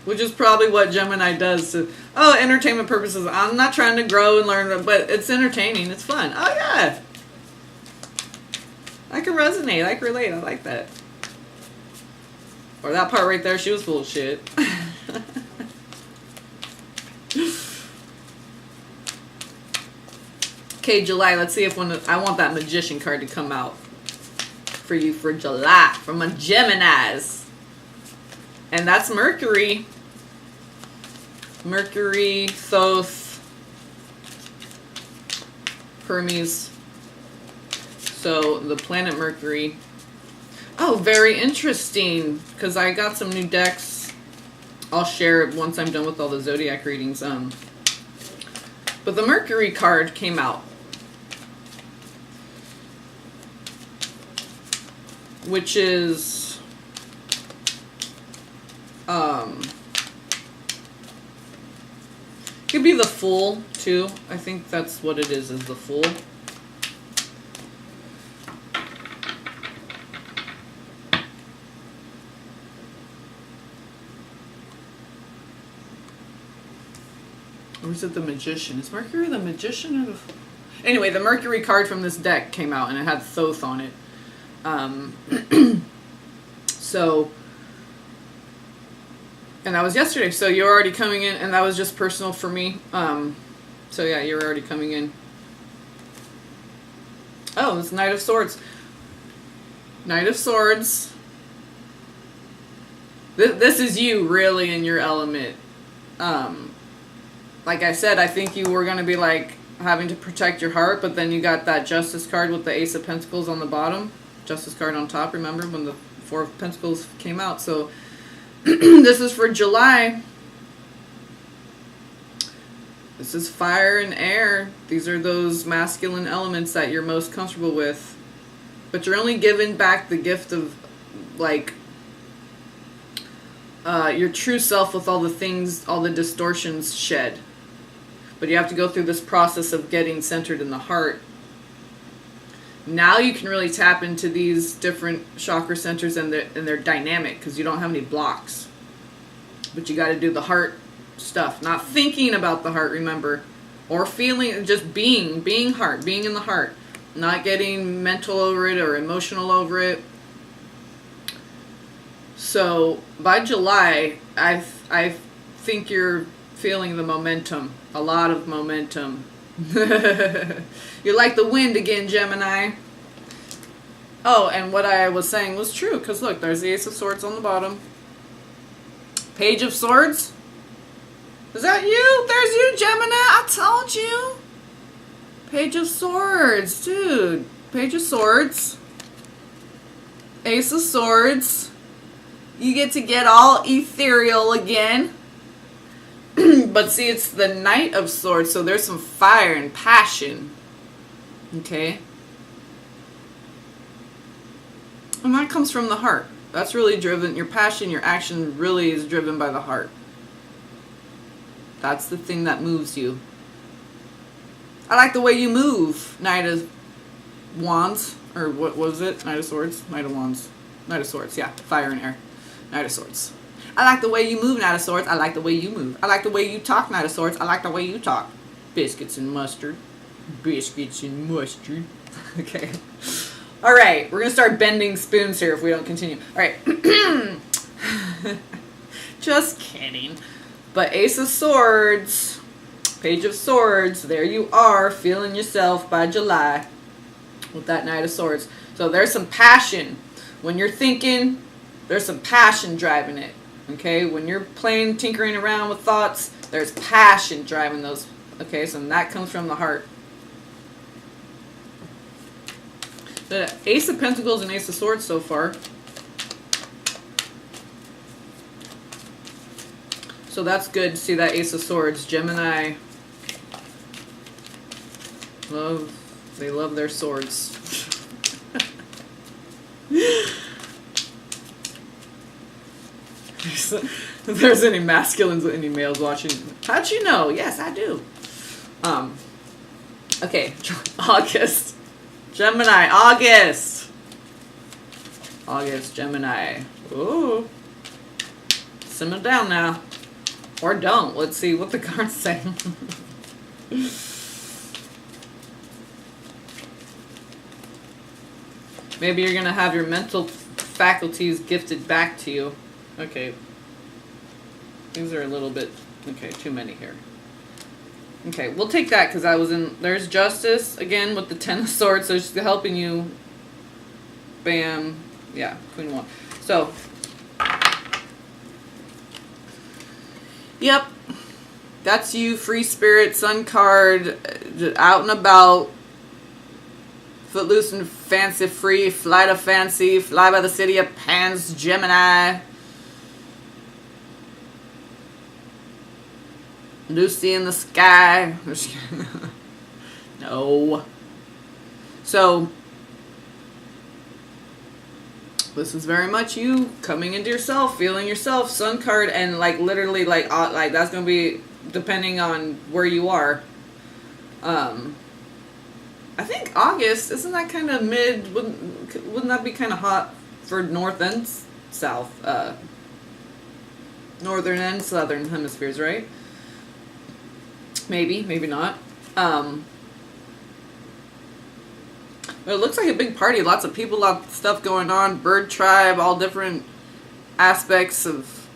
Which is probably what Gemini does. To, oh, entertainment purposes. I'm not trying to grow and learn, but it's entertaining. It's fun. Oh, yeah. I can resonate. I can relate. I like that. Or that part right there, she was full of shit. Okay, July. Let's see if I want that Magician card to come out for you for July. From a Geminis. And that's Mercury. Mercury, Thoth, Hermes. So the planet Mercury. Oh, very interesting. Because I got some new decks. I'll share it once I'm done with all the zodiac readings. But the Mercury card came out, which is could be the Fool too. I think that's what it is the Fool. Or is it the Magician? Is Mercury the Magician or the Fool? Anyway, the Mercury card from this deck came out and it had Thoth on it. So, and that was yesterday. So you're already coming in, and that was just personal for me. So yeah, you're already coming in. Oh, it's Knight of Swords. Knight of Swords. This is you really in your element. Like I said, I think you were going to be like having to protect your heart, but then you got that Justice card with the Ace of Pentacles on the bottom. Justice card on top, remember when the Four of Pentacles came out. So this is for July. This is fire and air. These are those masculine elements that you're most comfortable with. But you're only given back the gift of, like, your true self with all the things, all the distortions shed. But you have to go through this process of getting centered in the heart. Now you can really tap into these different chakra centers and they're dynamic because you don't have any blocks. But you got to do the heart stuff. Not thinking about the heart, remember. Or feeling, just being heart, being in the heart. Not getting mental over it or emotional over it. So by July, I think you're feeling the momentum. A lot of momentum. You're like the wind again, Gemini. Oh, and what I was saying was true, because look, there's the Ace of Swords on the bottom. Page of Swords. Is that you? There's you, Gemini. I told you. Page of Swords, dude. Page of Swords. Ace of Swords. You get all ethereal again. But see, it's the Knight of Swords, so there's some fire and passion. Okay? And that comes from the heart. That's really driven, your passion, your action really is driven by the heart. That's the thing that moves you. I like the way you move, Knight of Wands. Or what was it? Knight of Swords? Knight of Wands. Knight of Swords, yeah. Fire and air. Knight of Swords. I like the way you move, Knight of Swords. I like the way you move. I like the way you talk, Knight of Swords. I like the way you talk. Biscuits and mustard. Biscuits and mustard. Okay. All right, we're gonna start bending spoons here if we don't continue. All right. Just kidding. But Ace of Swords, Page of Swords, there you are, feeling yourself by July with that Knight of Swords. So there's some passion. When you're thinking, there's some passion driving it. Okay, when you're playing, tinkering around with thoughts, there's passion driving those. Okay, so that comes from the heart. The Ace of Pentacles and Ace of Swords so far. So that's good to see that Ace of Swords. Gemini, they love their swords. If there's any masculines, any males watching, how'd you know? Yes, I do. Okay, August. Gemini, August, Gemini. Ooh. Simmer down now. Or don't. Let's see what the cards say. Maybe you're going to have your mental faculties gifted back to you. Okay. These are a little bit, okay, too many here. Okay, we'll take that because I was in, there's Justice, again, with the Ten of Swords, so she's helping you. Bam. Yeah, Queen One. So, yep. That's you, free spirit, sun card, out and about, footloose and fancy free, fly to fancy, fly by the city of Pans, Gemini. Lucy in the sky. No. So, this is very much you coming into yourself, feeling yourself, sun card, and like literally like that's going to be depending on where you are. I think August, isn't that kind of mid, wouldn't that be kind of hot for north and south, northern and southern hemispheres, right? Maybe, maybe not. But it looks like a big party. Lots of people, lots of stuff going on. Bird tribe, all different aspects of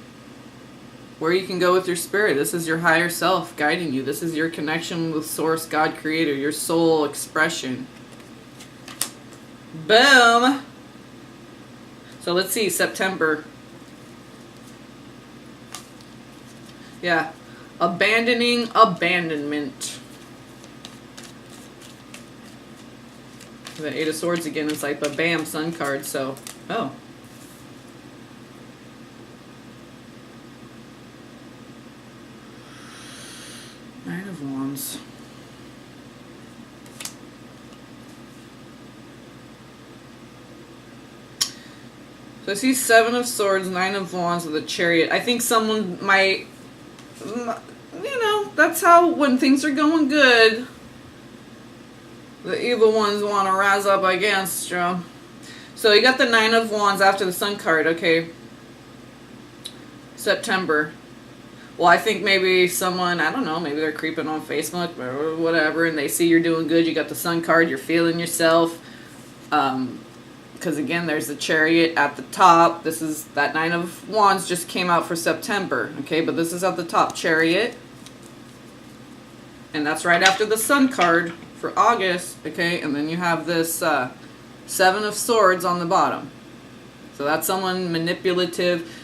where you can go with your spirit. This is your higher self guiding you. This is your connection with Source, God, Creator, your soul expression. Boom! So let's see, September. Yeah. Abandoning abandonment. The Eight of Swords again, it's like the bam, sun card, so, oh. Nine of Wands. So I see Seven of Swords, Nine of Wands with a Chariot. I think someone might, you know, that's how, when things are going good, the evil ones want to rise up against you. So you got the Nine of Wands after the Sun card, okay. September. Well, I think maybe someone, I don't know, maybe they're creeping on Facebook or whatever, and they see you're doing good, you got the Sun card, you're feeling yourself. Because again, there's the Chariot at the top. This is, that Nine of Wands just came out for September, okay, but this is at the top, Chariot. And that's right after the Sun card for August, okay, and then you have this Seven of Swords on the bottom. So that's someone manipulative.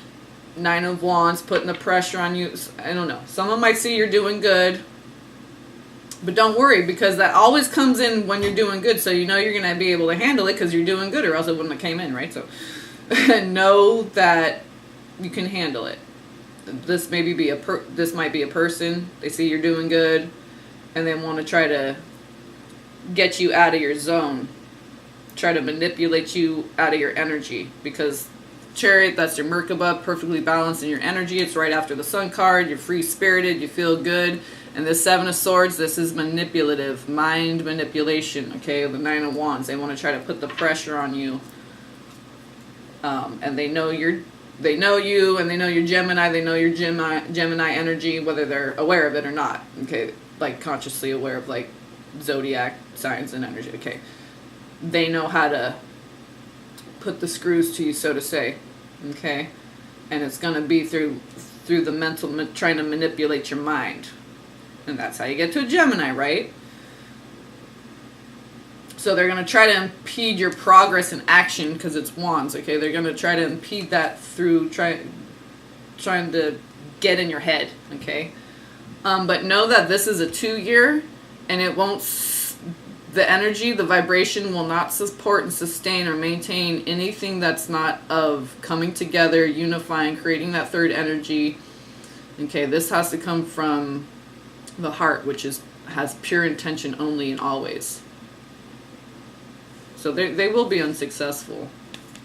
Nine of Wands, putting the pressure on you. I don't know. Someone might see you're doing good. But don't worry, because that always comes in when you're doing good. So you know you're going to be able to handle it because you're doing good, or else it wouldn't have came in, right? So know that you can handle it. This maybe be this might be a person. They see you're doing good, and they want to try to get you out of your zone. Try to manipulate you out of your energy, because Chariot, that's your Merkaba, perfectly balanced in your energy. It's right after the Sun card. You're free-spirited. You feel good. And this Seven of Swords, this is manipulative, mind manipulation, okay? The Nine of Wands, they want to try to put the pressure on you. And they know you, and they know you're Gemini. They know your Gemini energy, whether they're aware of it or not, okay? Like, consciously aware of, like, zodiac signs and energy, okay? They know how to put the screws to you, so to say. Okay? And it's going to be through the mental, trying to manipulate your mind. And that's how you get to a Gemini, right? So they're going to try to impede your progress and action because it's wands, okay? They're going to try to impede that through trying to get in your head, okay? But know that this is a 2-year, and it won't, the energy, the vibration will not support and sustain or maintain anything that's not of coming together, unifying, creating that third energy. Okay, this has to come from the heart, which has pure intention only and always. So they will be unsuccessful.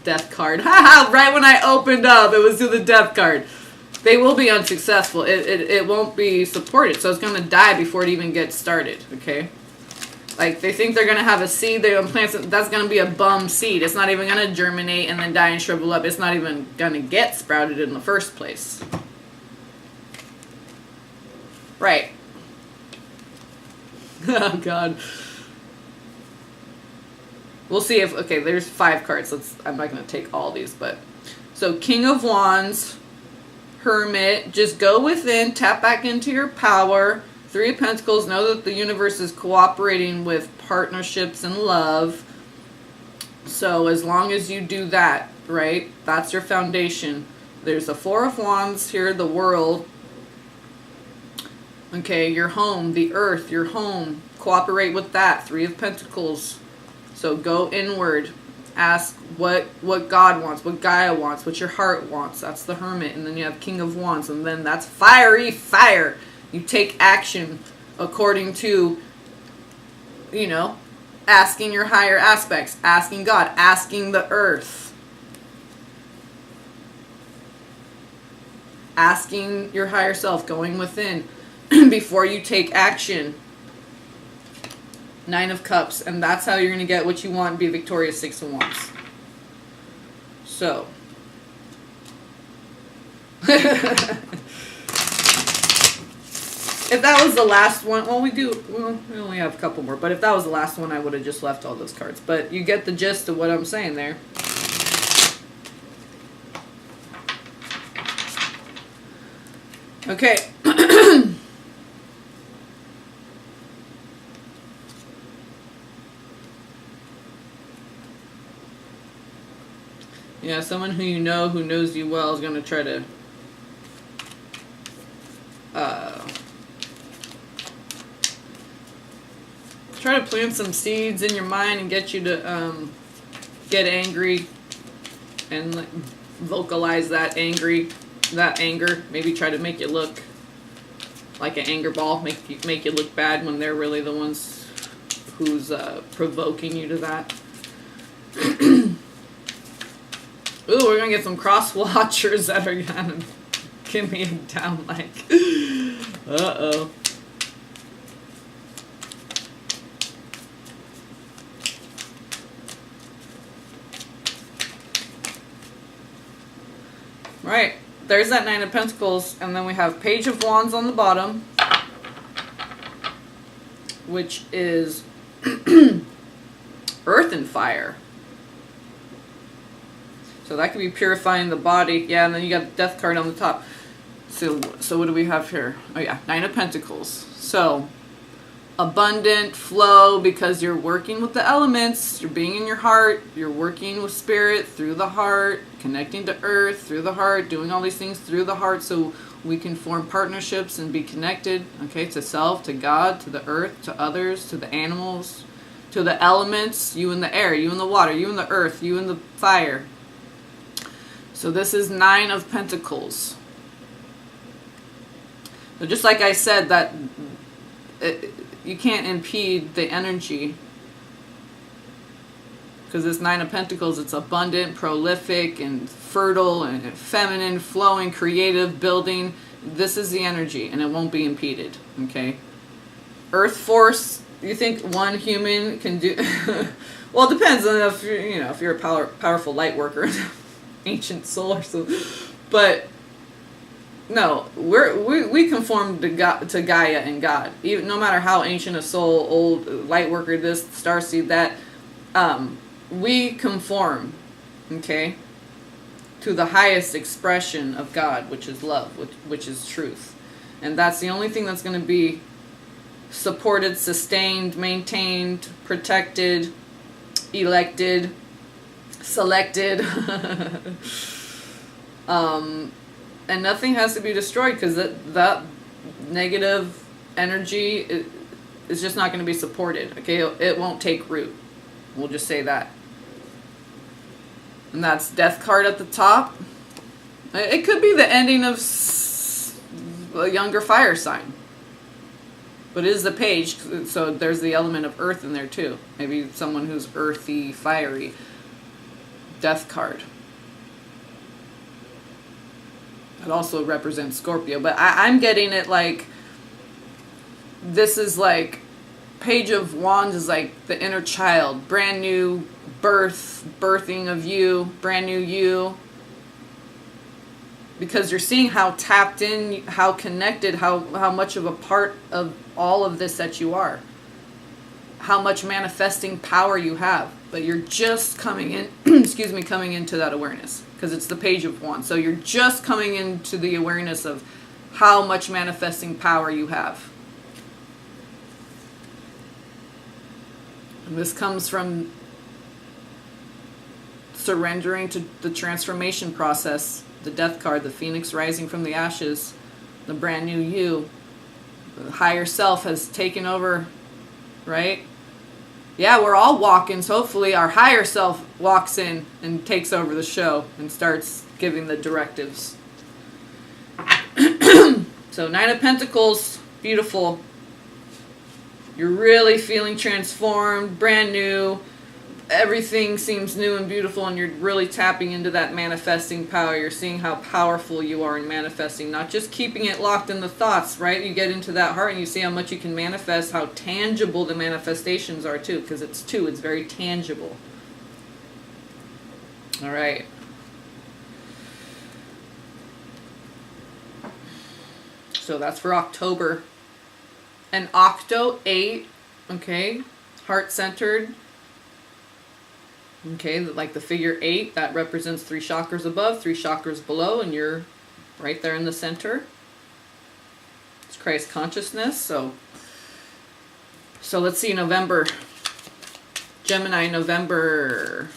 Death card. Haha, right when I opened up, it was to the death card. They will be unsuccessful. It won't be supported. So it's going to die before it even gets started, okay? Like, they think they're going to have a seed. They're going to plant something. That's going to be a bum seed. It's not even going to germinate and then die and shrivel up. It's not even going to get sprouted in the first place. Right. Oh, God. We'll see if, okay, there's 5 cards. I'm not going to take all these, but. So, King of Wands, Hermit, just go within, tap back into your power. 3 of Pentacles, know that the universe is cooperating with partnerships and love. So, as long as you do that, right, that's your foundation. There's the 4 of Wands here, the world. Okay, your home, the earth, your home. Cooperate with that. 3 of Pentacles. So go inward. Ask what God wants, what Gaia wants, what your heart wants. That's the Hermit. And then you have King of Wands. And then that's fiery fire. You take action according to, you know, asking your higher aspects. Asking God. Asking the earth. Asking your higher self. Going within. Before you take action. 9 of Cups, and that's how you're going to get what you want and be victorious. 6 of Wands. So. If that was the last one, well, we only have a couple more, but if that was the last one, I would have just left all those cards. But you get the gist of what I'm saying there. Okay. Yeah, someone who you know, who knows you well, is going to try to plant some seeds in your mind and get you to get angry and vocalize that anger. Maybe try to make you look like an anger ball, make you look bad when they're really the ones who's provoking you to that. Ooh, we're going to get some cross watchers that are going to give me a down like. Uh-oh. Right. There's that 9 of Pentacles. And then we have Page of Wands on the bottom. Which is Earth and Fire. So that could be purifying the body. Yeah, and then you got the Death card on the top. So what do we have here? Oh yeah, 9 of Pentacles. So, abundant flow because you're working with the elements. You're being in your heart. You're working with spirit through the heart. Connecting to earth through the heart. Doing all these things through the heart so we can form partnerships and be connected. Okay, to self, to God, to the earth, to others, to the animals, to the elements. You and the air, you and the water, you and the earth, you and the fire. So this is 9 of Pentacles. So just like I said, that you can't impede the energy. Because this 9 of Pentacles, it's abundant, prolific, and fertile, and feminine, flowing, creative, building. This is the energy, and it won't be impeded. Okay? Earth force, you think one human can do... Well, it depends on if you're a powerful light worker. Ancient soul or something. But no, we conform to Gaia and God. Even no matter how ancient a soul, old light worker, this starseed, that we conform Okay? To the highest expression of God, which is love, which is truth. And that's the only thing that's going to be supported, sustained, maintained, protected, elected, selected. And nothing has to be destroyed, because that negative energy is just not going to be supported. Okay, it won't take root. We'll just say that. And that's death card at the top. It could be the ending of a younger fire sign. But it is the page, so there's the element of earth in there too. Maybe someone who's earthy, fiery. Death card. It also represents Scorpio. But I'm getting it like, this is like, Page of Wands is like the inner child. Brand new birthing of you. Brand new you. Because you're seeing how tapped in, how connected, how much of a part of all of this that you are. How much manifesting power you have. But you're just coming in, excuse me, coming into that awareness. Because it's the Page of Wands. So you're just coming into the awareness of how much manifesting power you have. And this comes from surrendering to the transformation process. The death card, the phoenix rising from the ashes, the brand new you. The higher self has taken over, right? Yeah, we're all walk-ins. Hopefully our higher self walks in and takes over the show and starts giving the directives. So 9 of Pentacles, beautiful. You're really feeling transformed, brand new. Everything seems new and beautiful, and you're really tapping into that manifesting power. You're seeing how powerful you are in manifesting, not just keeping it locked in the thoughts, right? You get into that heart and you see how much you can manifest, how tangible the manifestations are too, because it's very tangible. All right. So that's for October. And Octo 8, okay, heart-centered. Okay, like the figure 8, that represents 3 chakras above, 3 chakras below, and you're right there in the center. It's Christ consciousness. So let's see, November. Gemini, November.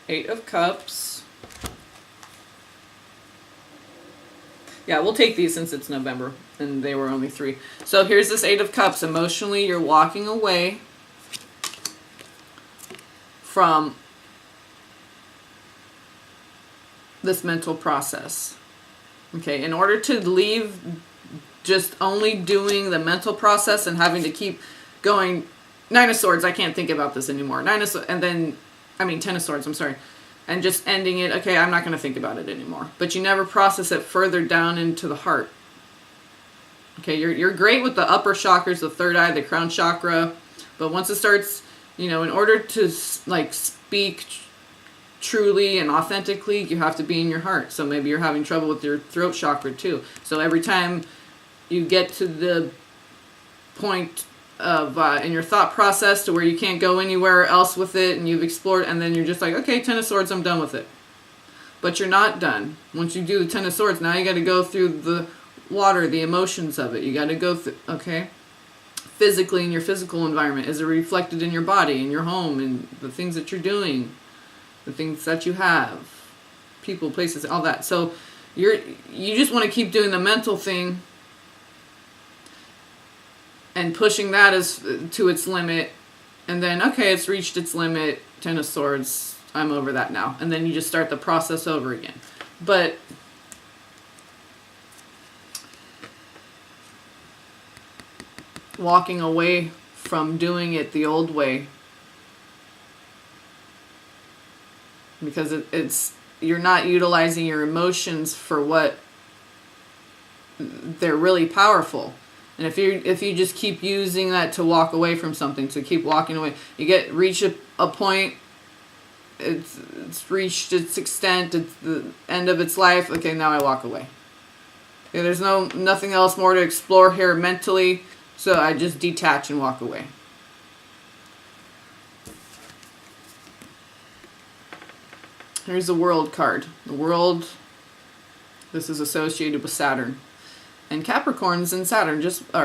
Eight of Cups. Yeah, we'll take these since it's November and they were only 3. So here's this 8 of Cups. Emotionally, you're walking away from this mental process. Okay, in order to leave just only doing the mental process and having to keep going, 9 of Swords, I can't think about this anymore. 9 of Swords, and then, 10 of Swords, I'm sorry. And just ending it, okay, I'm not going to think about it anymore. But you never process it further down into the heart. Okay, you're great with the upper chakras, the third eye, the crown chakra. But once it starts, in order to like speak truly and authentically, you have to be in your heart. So maybe you're having trouble with your throat chakra too. So every time you get to the point of in your thought process to where you can't go anywhere else with it and you've explored, and then you're just like, okay, 10 of Swords, I'm done with it. But you're not done. Once you do the 10 of Swords, now you got to go through the water, the emotions of it. You got to go through, okay? Physically, in your physical environment, is it reflected in your body, in your home, in the things that you're doing, the things that you have, people, places, all that. So you just want to keep doing the mental thing and pushing that as to its limit, and then, okay, it's reached its limit, 10 of Swords, I'm over that now. And then you just start the process over again. But walking away from doing it the old way, because it's you're not utilizing your emotions for what they're really powerful. And if you just keep using that to walk away from something, to keep walking away, you reach a point, it's reached its extent, it's the end of its life, okay, now I walk away. Okay, there's nothing else more to explore here mentally, so I just detach and walk away. Here's the World card. The World, this is associated with Saturn. And Capricorn's in Saturn,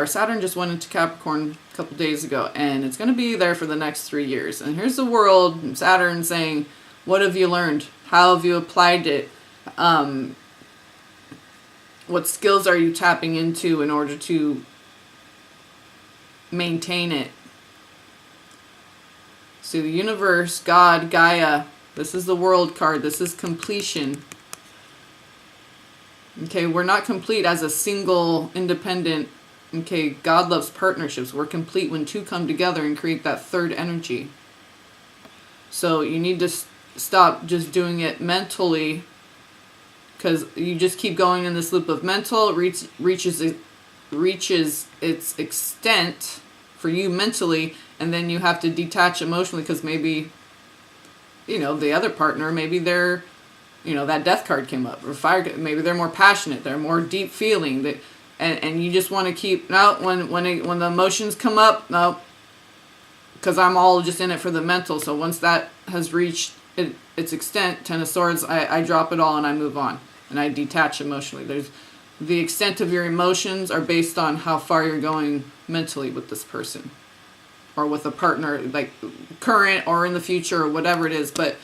Saturn just went into Capricorn a couple days ago, and it's going to be there for the next 3 years. And here's the World, Saturn saying, what have you learned? How have you applied it? What skills are you tapping into in order to maintain it? So the universe, God, Gaia, this is the World card. This is completion. Okay, we're not complete as a single, independent. Okay, God loves partnerships. We're complete when two come together and create that third energy. So you need to stop just doing it mentally, because you just keep going in this loop of mental. Reaches its extent for you mentally, and then you have to detach emotionally, because maybe, the other partner, maybe they're, that death card came up, or fire, maybe they're more passionate, they're more deep feeling, and you just want to keep, when the emotions come up, no, because I'm all just in it for the mental. So once that has reached its extent, Ten of Swords, I drop it all and I move on, and I detach emotionally. There's the extent of your emotions are based on how far you're going mentally with this person, or with a partner, like current or in the future or whatever it is. But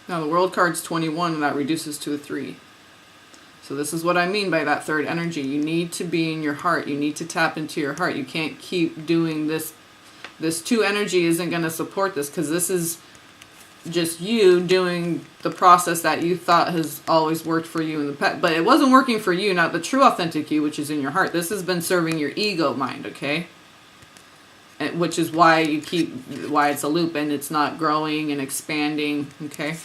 now the World card's 21, and that reduces to a 3. So this is what I mean by that third energy. You need to be in your heart. You need to tap into your heart. You can't keep doing this. This 2 energy isn't going to support this, because this is just you doing the process that you thought has always worked for you in the past. But it wasn't working for you, not the true authentic you, which is in your heart. This has been serving your ego mind, okay? And, which is why why it's a loop and it's not growing and expanding, okay?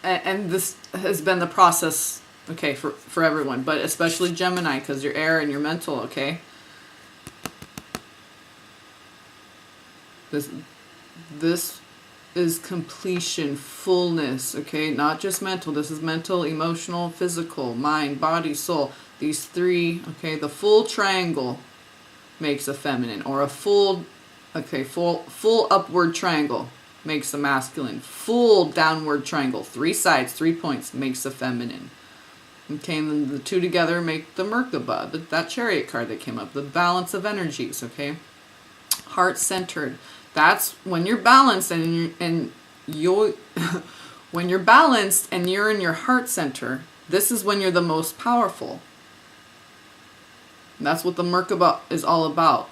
And this has been the process, okay, for everyone, but especially Gemini, because you're air and you're mental, okay? This is completion, fullness, okay? Not just mental. This is mental, emotional, physical, mind, body, soul. These 3, okay? The full triangle makes a feminine, or a full upward triangle makes a masculine. Full downward triangle, 3 sides, 3 points, makes a feminine. Okay, and then the 2 together make the Merkaba, that Chariot card that came up, the balance of energies, okay? Heart-centered. That's when you're balanced and you're when you're balanced and you're in your heart center. This is when you're the most powerful. And that's what the Merkaba is all about.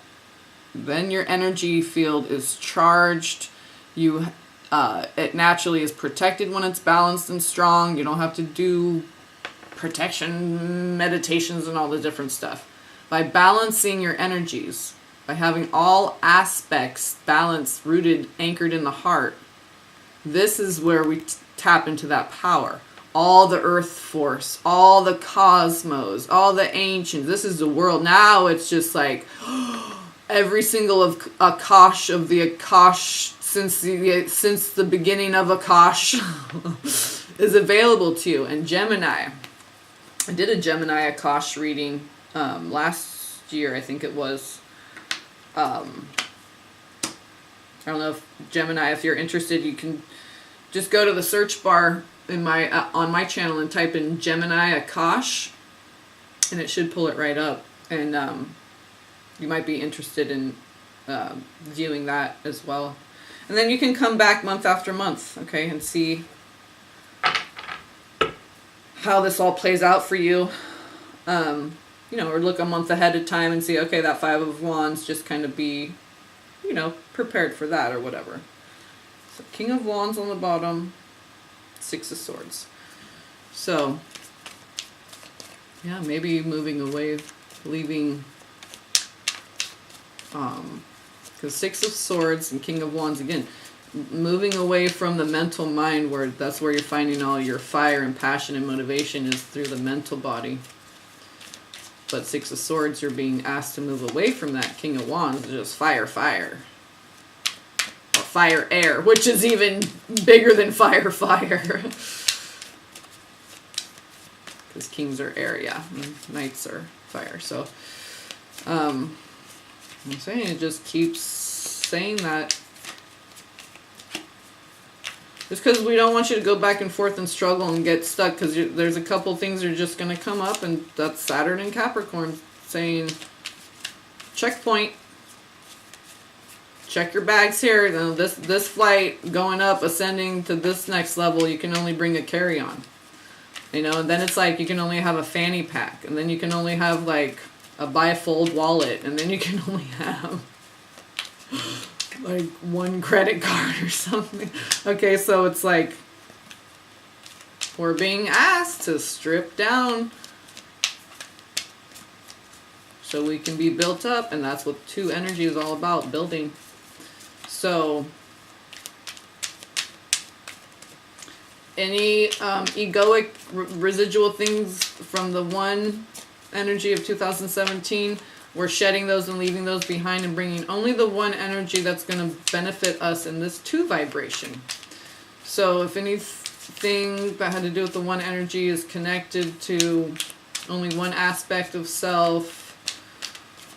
Then your energy field is charged. It naturally is protected when it's balanced and strong. You don't have to do protection meditations and all the different stuff. By balancing your energies, by having all aspects balanced, rooted, anchored in the heart, this is where we tap into that power. All the earth force, all the cosmos, all the ancients. This is the world. Now it's just like every single Akash of the Akash since the beginning of Akash is available to you. And Gemini, I did a Gemini Akash reading last year, I think it was. I don't know if Gemini, if you're interested, you can just go to the search bar in my on my channel and type in Gemini Akash, and it should pull it right up. And you might be interested in viewing that as well. And then you can come back month after month, okay, and see how this all plays out for you. Or look a month ahead of time and see, okay, that 5 of Wands, just kind of be, prepared for that or whatever. So King of Wands on the bottom, 6 of Swords. So, yeah, maybe moving away, leaving, because 6 of Swords and King of Wands, again, moving away from the mental mind, where that's where you're finding all your fire and passion and motivation, is through the mental body. But 6 of Swords, you're being asked to move away from that. King of Wands is just fire, fire. Or fire air, which is even bigger than fire fire. Because kings are air, yeah, and knights are fire. So I'm saying it just keeps saying that. Just because we don't want you to go back and forth and struggle and get stuck, because there's a couple things that are just going to come up, and that's Saturn and Capricorn saying, checkpoint. Check your bags here. This flight going up, ascending to this next level, you can only bring a carry-on. You know, and then it's like you can only have a fanny pack, and then you can only have like a bifold wallet, and then you can only have like one credit card or something. Okay, so it's like we're being asked to strip down so we can be built up, and that's what 2 energy is all about, building. So any egoic residual things from the 1 energy of 2017, we're shedding those and leaving those behind and bringing only the 1 energy that's going to benefit us in this 2 vibration. So if anything that had to do with the 1 energy is connected to only 1 aspect of self,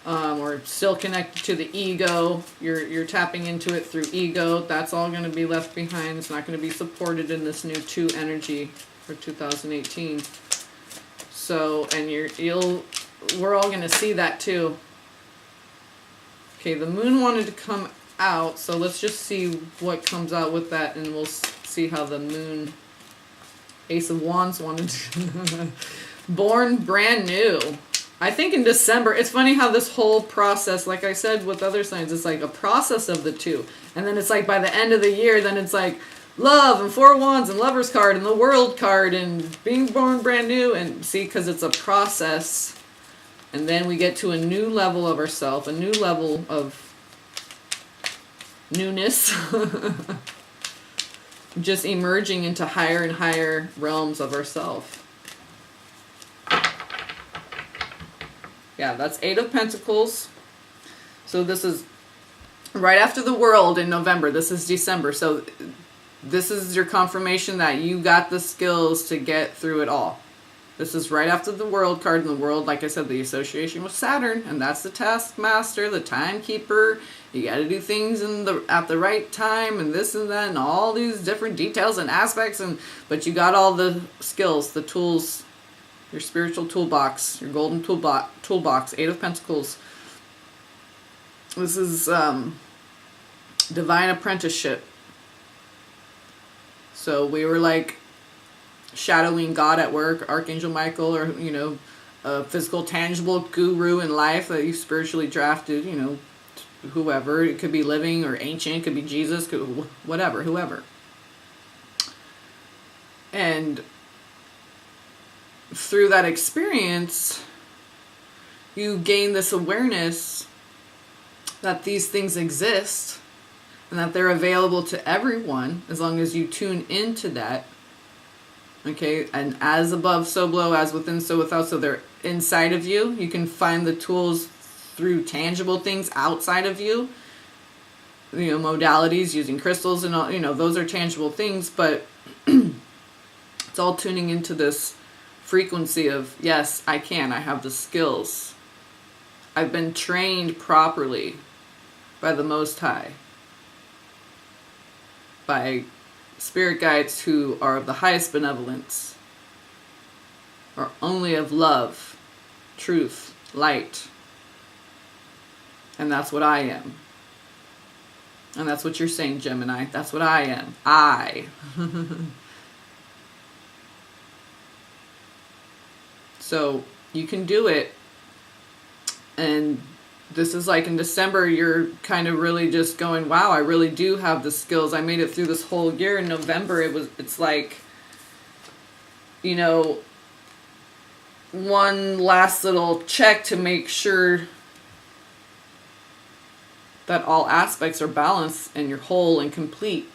or still connected to the ego, you're tapping into it through ego, that's all going to be left behind. It's not going to be supported in this new 2 energy for 2018. So, and we're all going to see that too. Okay, the moon wanted to come out, so let's just see what comes out with that, and we'll see how the moon, Ace of Wands, wanted to born brand new. I think in December, it's funny how this whole process, like I said with other signs, it's like a process of the 2. And then it's like by the end of the year, then it's like love and 4 of Wands and Lover's card and the World card and being born brand new. And see, because it's a process. And then we get to a new level of ourselves, a new level of newness. Just emerging into higher and higher realms of ourselves. Yeah, that's 8 of Pentacles. So this is right after the World in November. This is December. So this is your confirmation that you got the skills to get through it all. This is right after the World card. And the World, like I said, the association with Saturn. And that's the taskmaster, the timekeeper. You got to do things at the right time and this and that and all these different details and aspects. But you got all the skills, the tools, your spiritual toolbox, your golden toolbox, 8 of Pentacles. This is divine apprenticeship. So we were like shadowing God at work, Archangel Michael, or, you know, a physical, tangible guru in life that you spiritually drafted, you know, whoever. It could be living or ancient, it could be Jesus, whatever, whoever. And through that experience, you gain this awareness that these things exist and that they're available to everyone as long as you tune into that. Okay, and as above, so below, as within, so without. So they're inside of you. You can find the tools through tangible things outside of you. You know, modalities, using crystals and all, you know, those are tangible things, but it's all tuning into this frequency of, yes, I have the skills. I've been trained properly by the Most High, by spirit guides who are of the highest benevolence, are only of love, truth, light. And that's what I am. And that's what you're saying, Gemini. That's what I am. I. So you can do it. And this is like in December, you're kind of really just going, wow, I really do have the skills. I made it through this whole year. In November, it's like, you know, one last little check to make sure that all aspects are balanced and you're whole and complete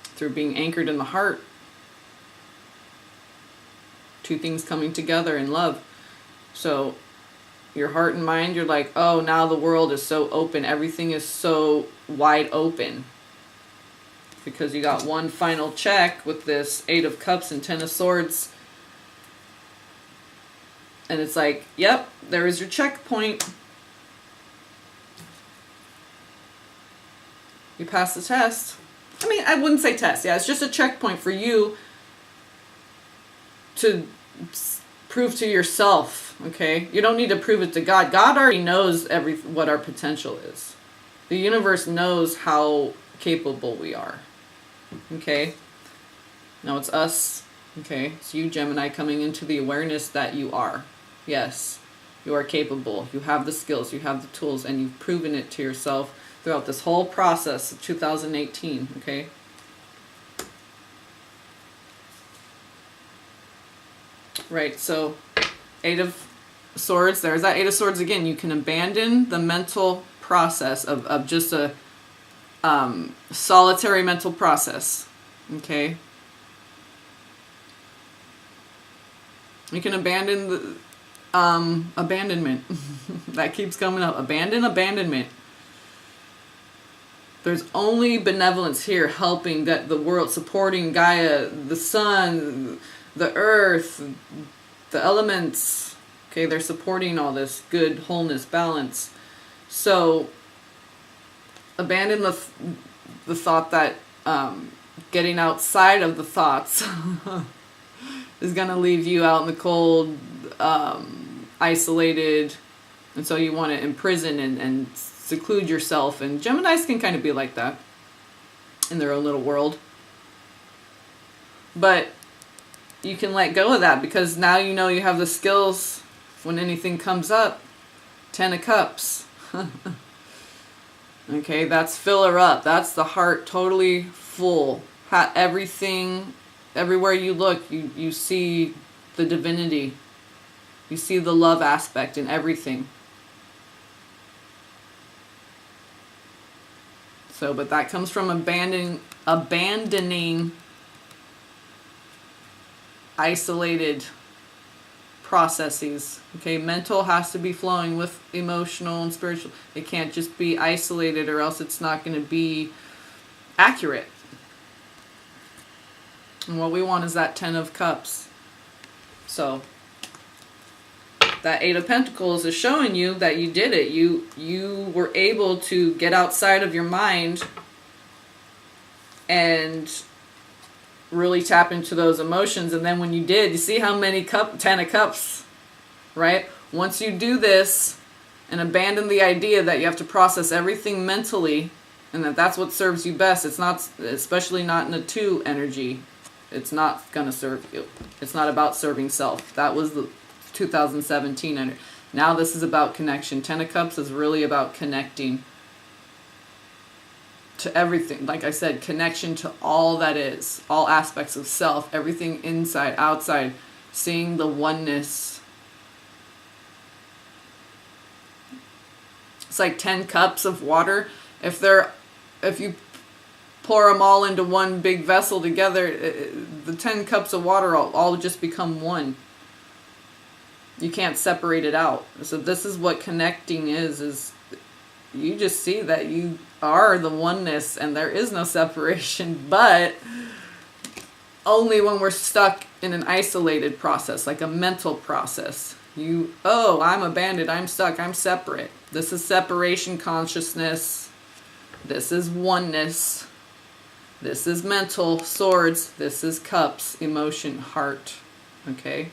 through being anchored in the heart. 2 things coming together in love. So your heart and mind, you're like, oh, now the world is so open. Everything is so wide open. because you got one final check with this 8 of Cups and 10 of Swords. And it's like, yep, there is your checkpoint. You passed the test. I mean, I wouldn't say test. Yeah, it's just a checkpoint for you to prove to yourself, okay? You don't need to prove it to God. God already knows what our potential is. The universe knows how capable we are, okay? Now it's us, okay? It's you, Gemini, coming into the awareness that you are. Yes, you are capable. You have the skills, you have the tools, and you've proven it to yourself throughout this whole process of 2018, okay? Right, so 8 of Swords, there's that 8 of Swords again. You can abandon the mental process of just a solitary mental process, okay? You can abandon the abandonment. That keeps coming up. Abandon abandonment. There's only benevolence here, helping that the world, supporting Gaia, the sun, the earth, the elements. Okay, they're supporting all this good, wholeness, balance. So abandon the thought that getting outside of the thoughts is going to leave you out in the cold, isolated, and so you want to imprison and seclude yourself. And Geminis can kind of be like that in their own little world. But you can let go of that, because now you know you have the skills when anything comes up. 10 of Cups. Okay, that's fill her up. That's the heart totally full. Everything, everywhere you look, you see the divinity. You see the love aspect in everything. So, but that comes from abandoning isolated processes. Okay, mental has to be flowing with emotional and spiritual. It can't just be isolated, or else it's not going to be accurate. And what we want is that 10 of Cups. So that 8 of Pentacles is showing you that you did it. You were able to get outside of your mind and really tap into those emotions. And then when you did, you see how many 10 of Cups, right? Once you do this and abandon the idea that you have to process everything mentally, and that's what serves you best. It's not, especially not in a 2 energy. It's not going to serve you. It's not about serving self. That was the 2017 energy. Now this is about connection. 10 of Cups is really about connecting to everything. Like I said, connection to all that is, all aspects of self, everything inside, outside, seeing the oneness. It's like 10 cups of water. If you pour them all into one big vessel together, the 10 cups of water all just become one. You can't separate it out. So this is what connecting is you just see that you are the oneness and there is no separation, but only when we're stuck in an isolated process, like a mental process. I'm abandoned, I'm stuck, I'm separate. This is separation consciousness. This is oneness. This is mental, Swords. This is Cups, emotion, heart. Okay?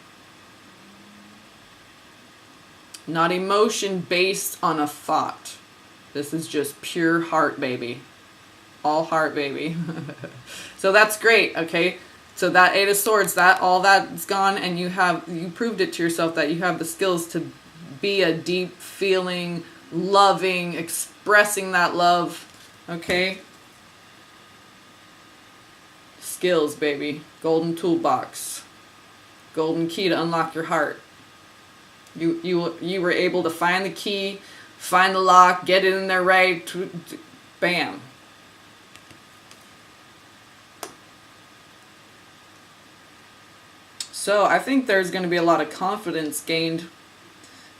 Not emotion based on a thought. This is just pure heart, baby. All heart, baby. So that's great, okay? So that 8 of Swords, all that's gone, and you proved it to yourself that you have the skills to be a deep feeling, loving, expressing that love, okay? Skills, baby. Golden toolbox. Golden key to unlock your heart. You were able to find the key, find the lock, get it in there right, bam. So I think there's going to be a lot of confidence gained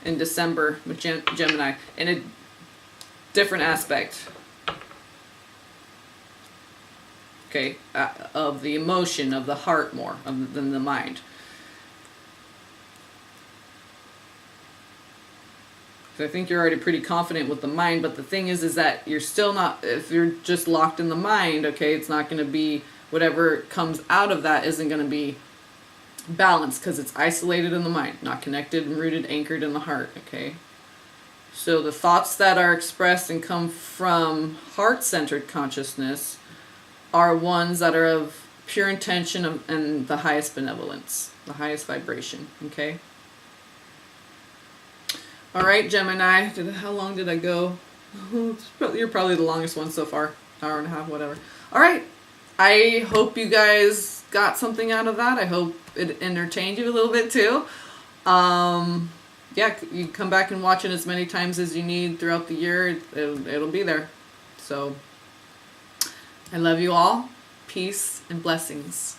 in December with Gemini in a different aspect. okay, of the emotion, of the heart more than the mind. So I think you're already pretty confident with the mind, but the thing is that you're still not, if you're just locked in the mind, okay, it's not going to be, whatever comes out of that isn't going to be balanced because it's isolated in the mind, not connected and rooted, anchored in the heart, okay? So the thoughts that are expressed and come from heart-centered consciousness are ones that are of pure intention and the highest benevolence, the highest vibration, okay? All right, Gemini. How long did I go? You're probably the longest one so far. Hour and a half, whatever. All right. I hope you guys got something out of that. I hope it entertained you a little bit too. Yeah, you come back and watch it as many times as you need throughout the year. It'll be there. So I love you all. Peace and blessings.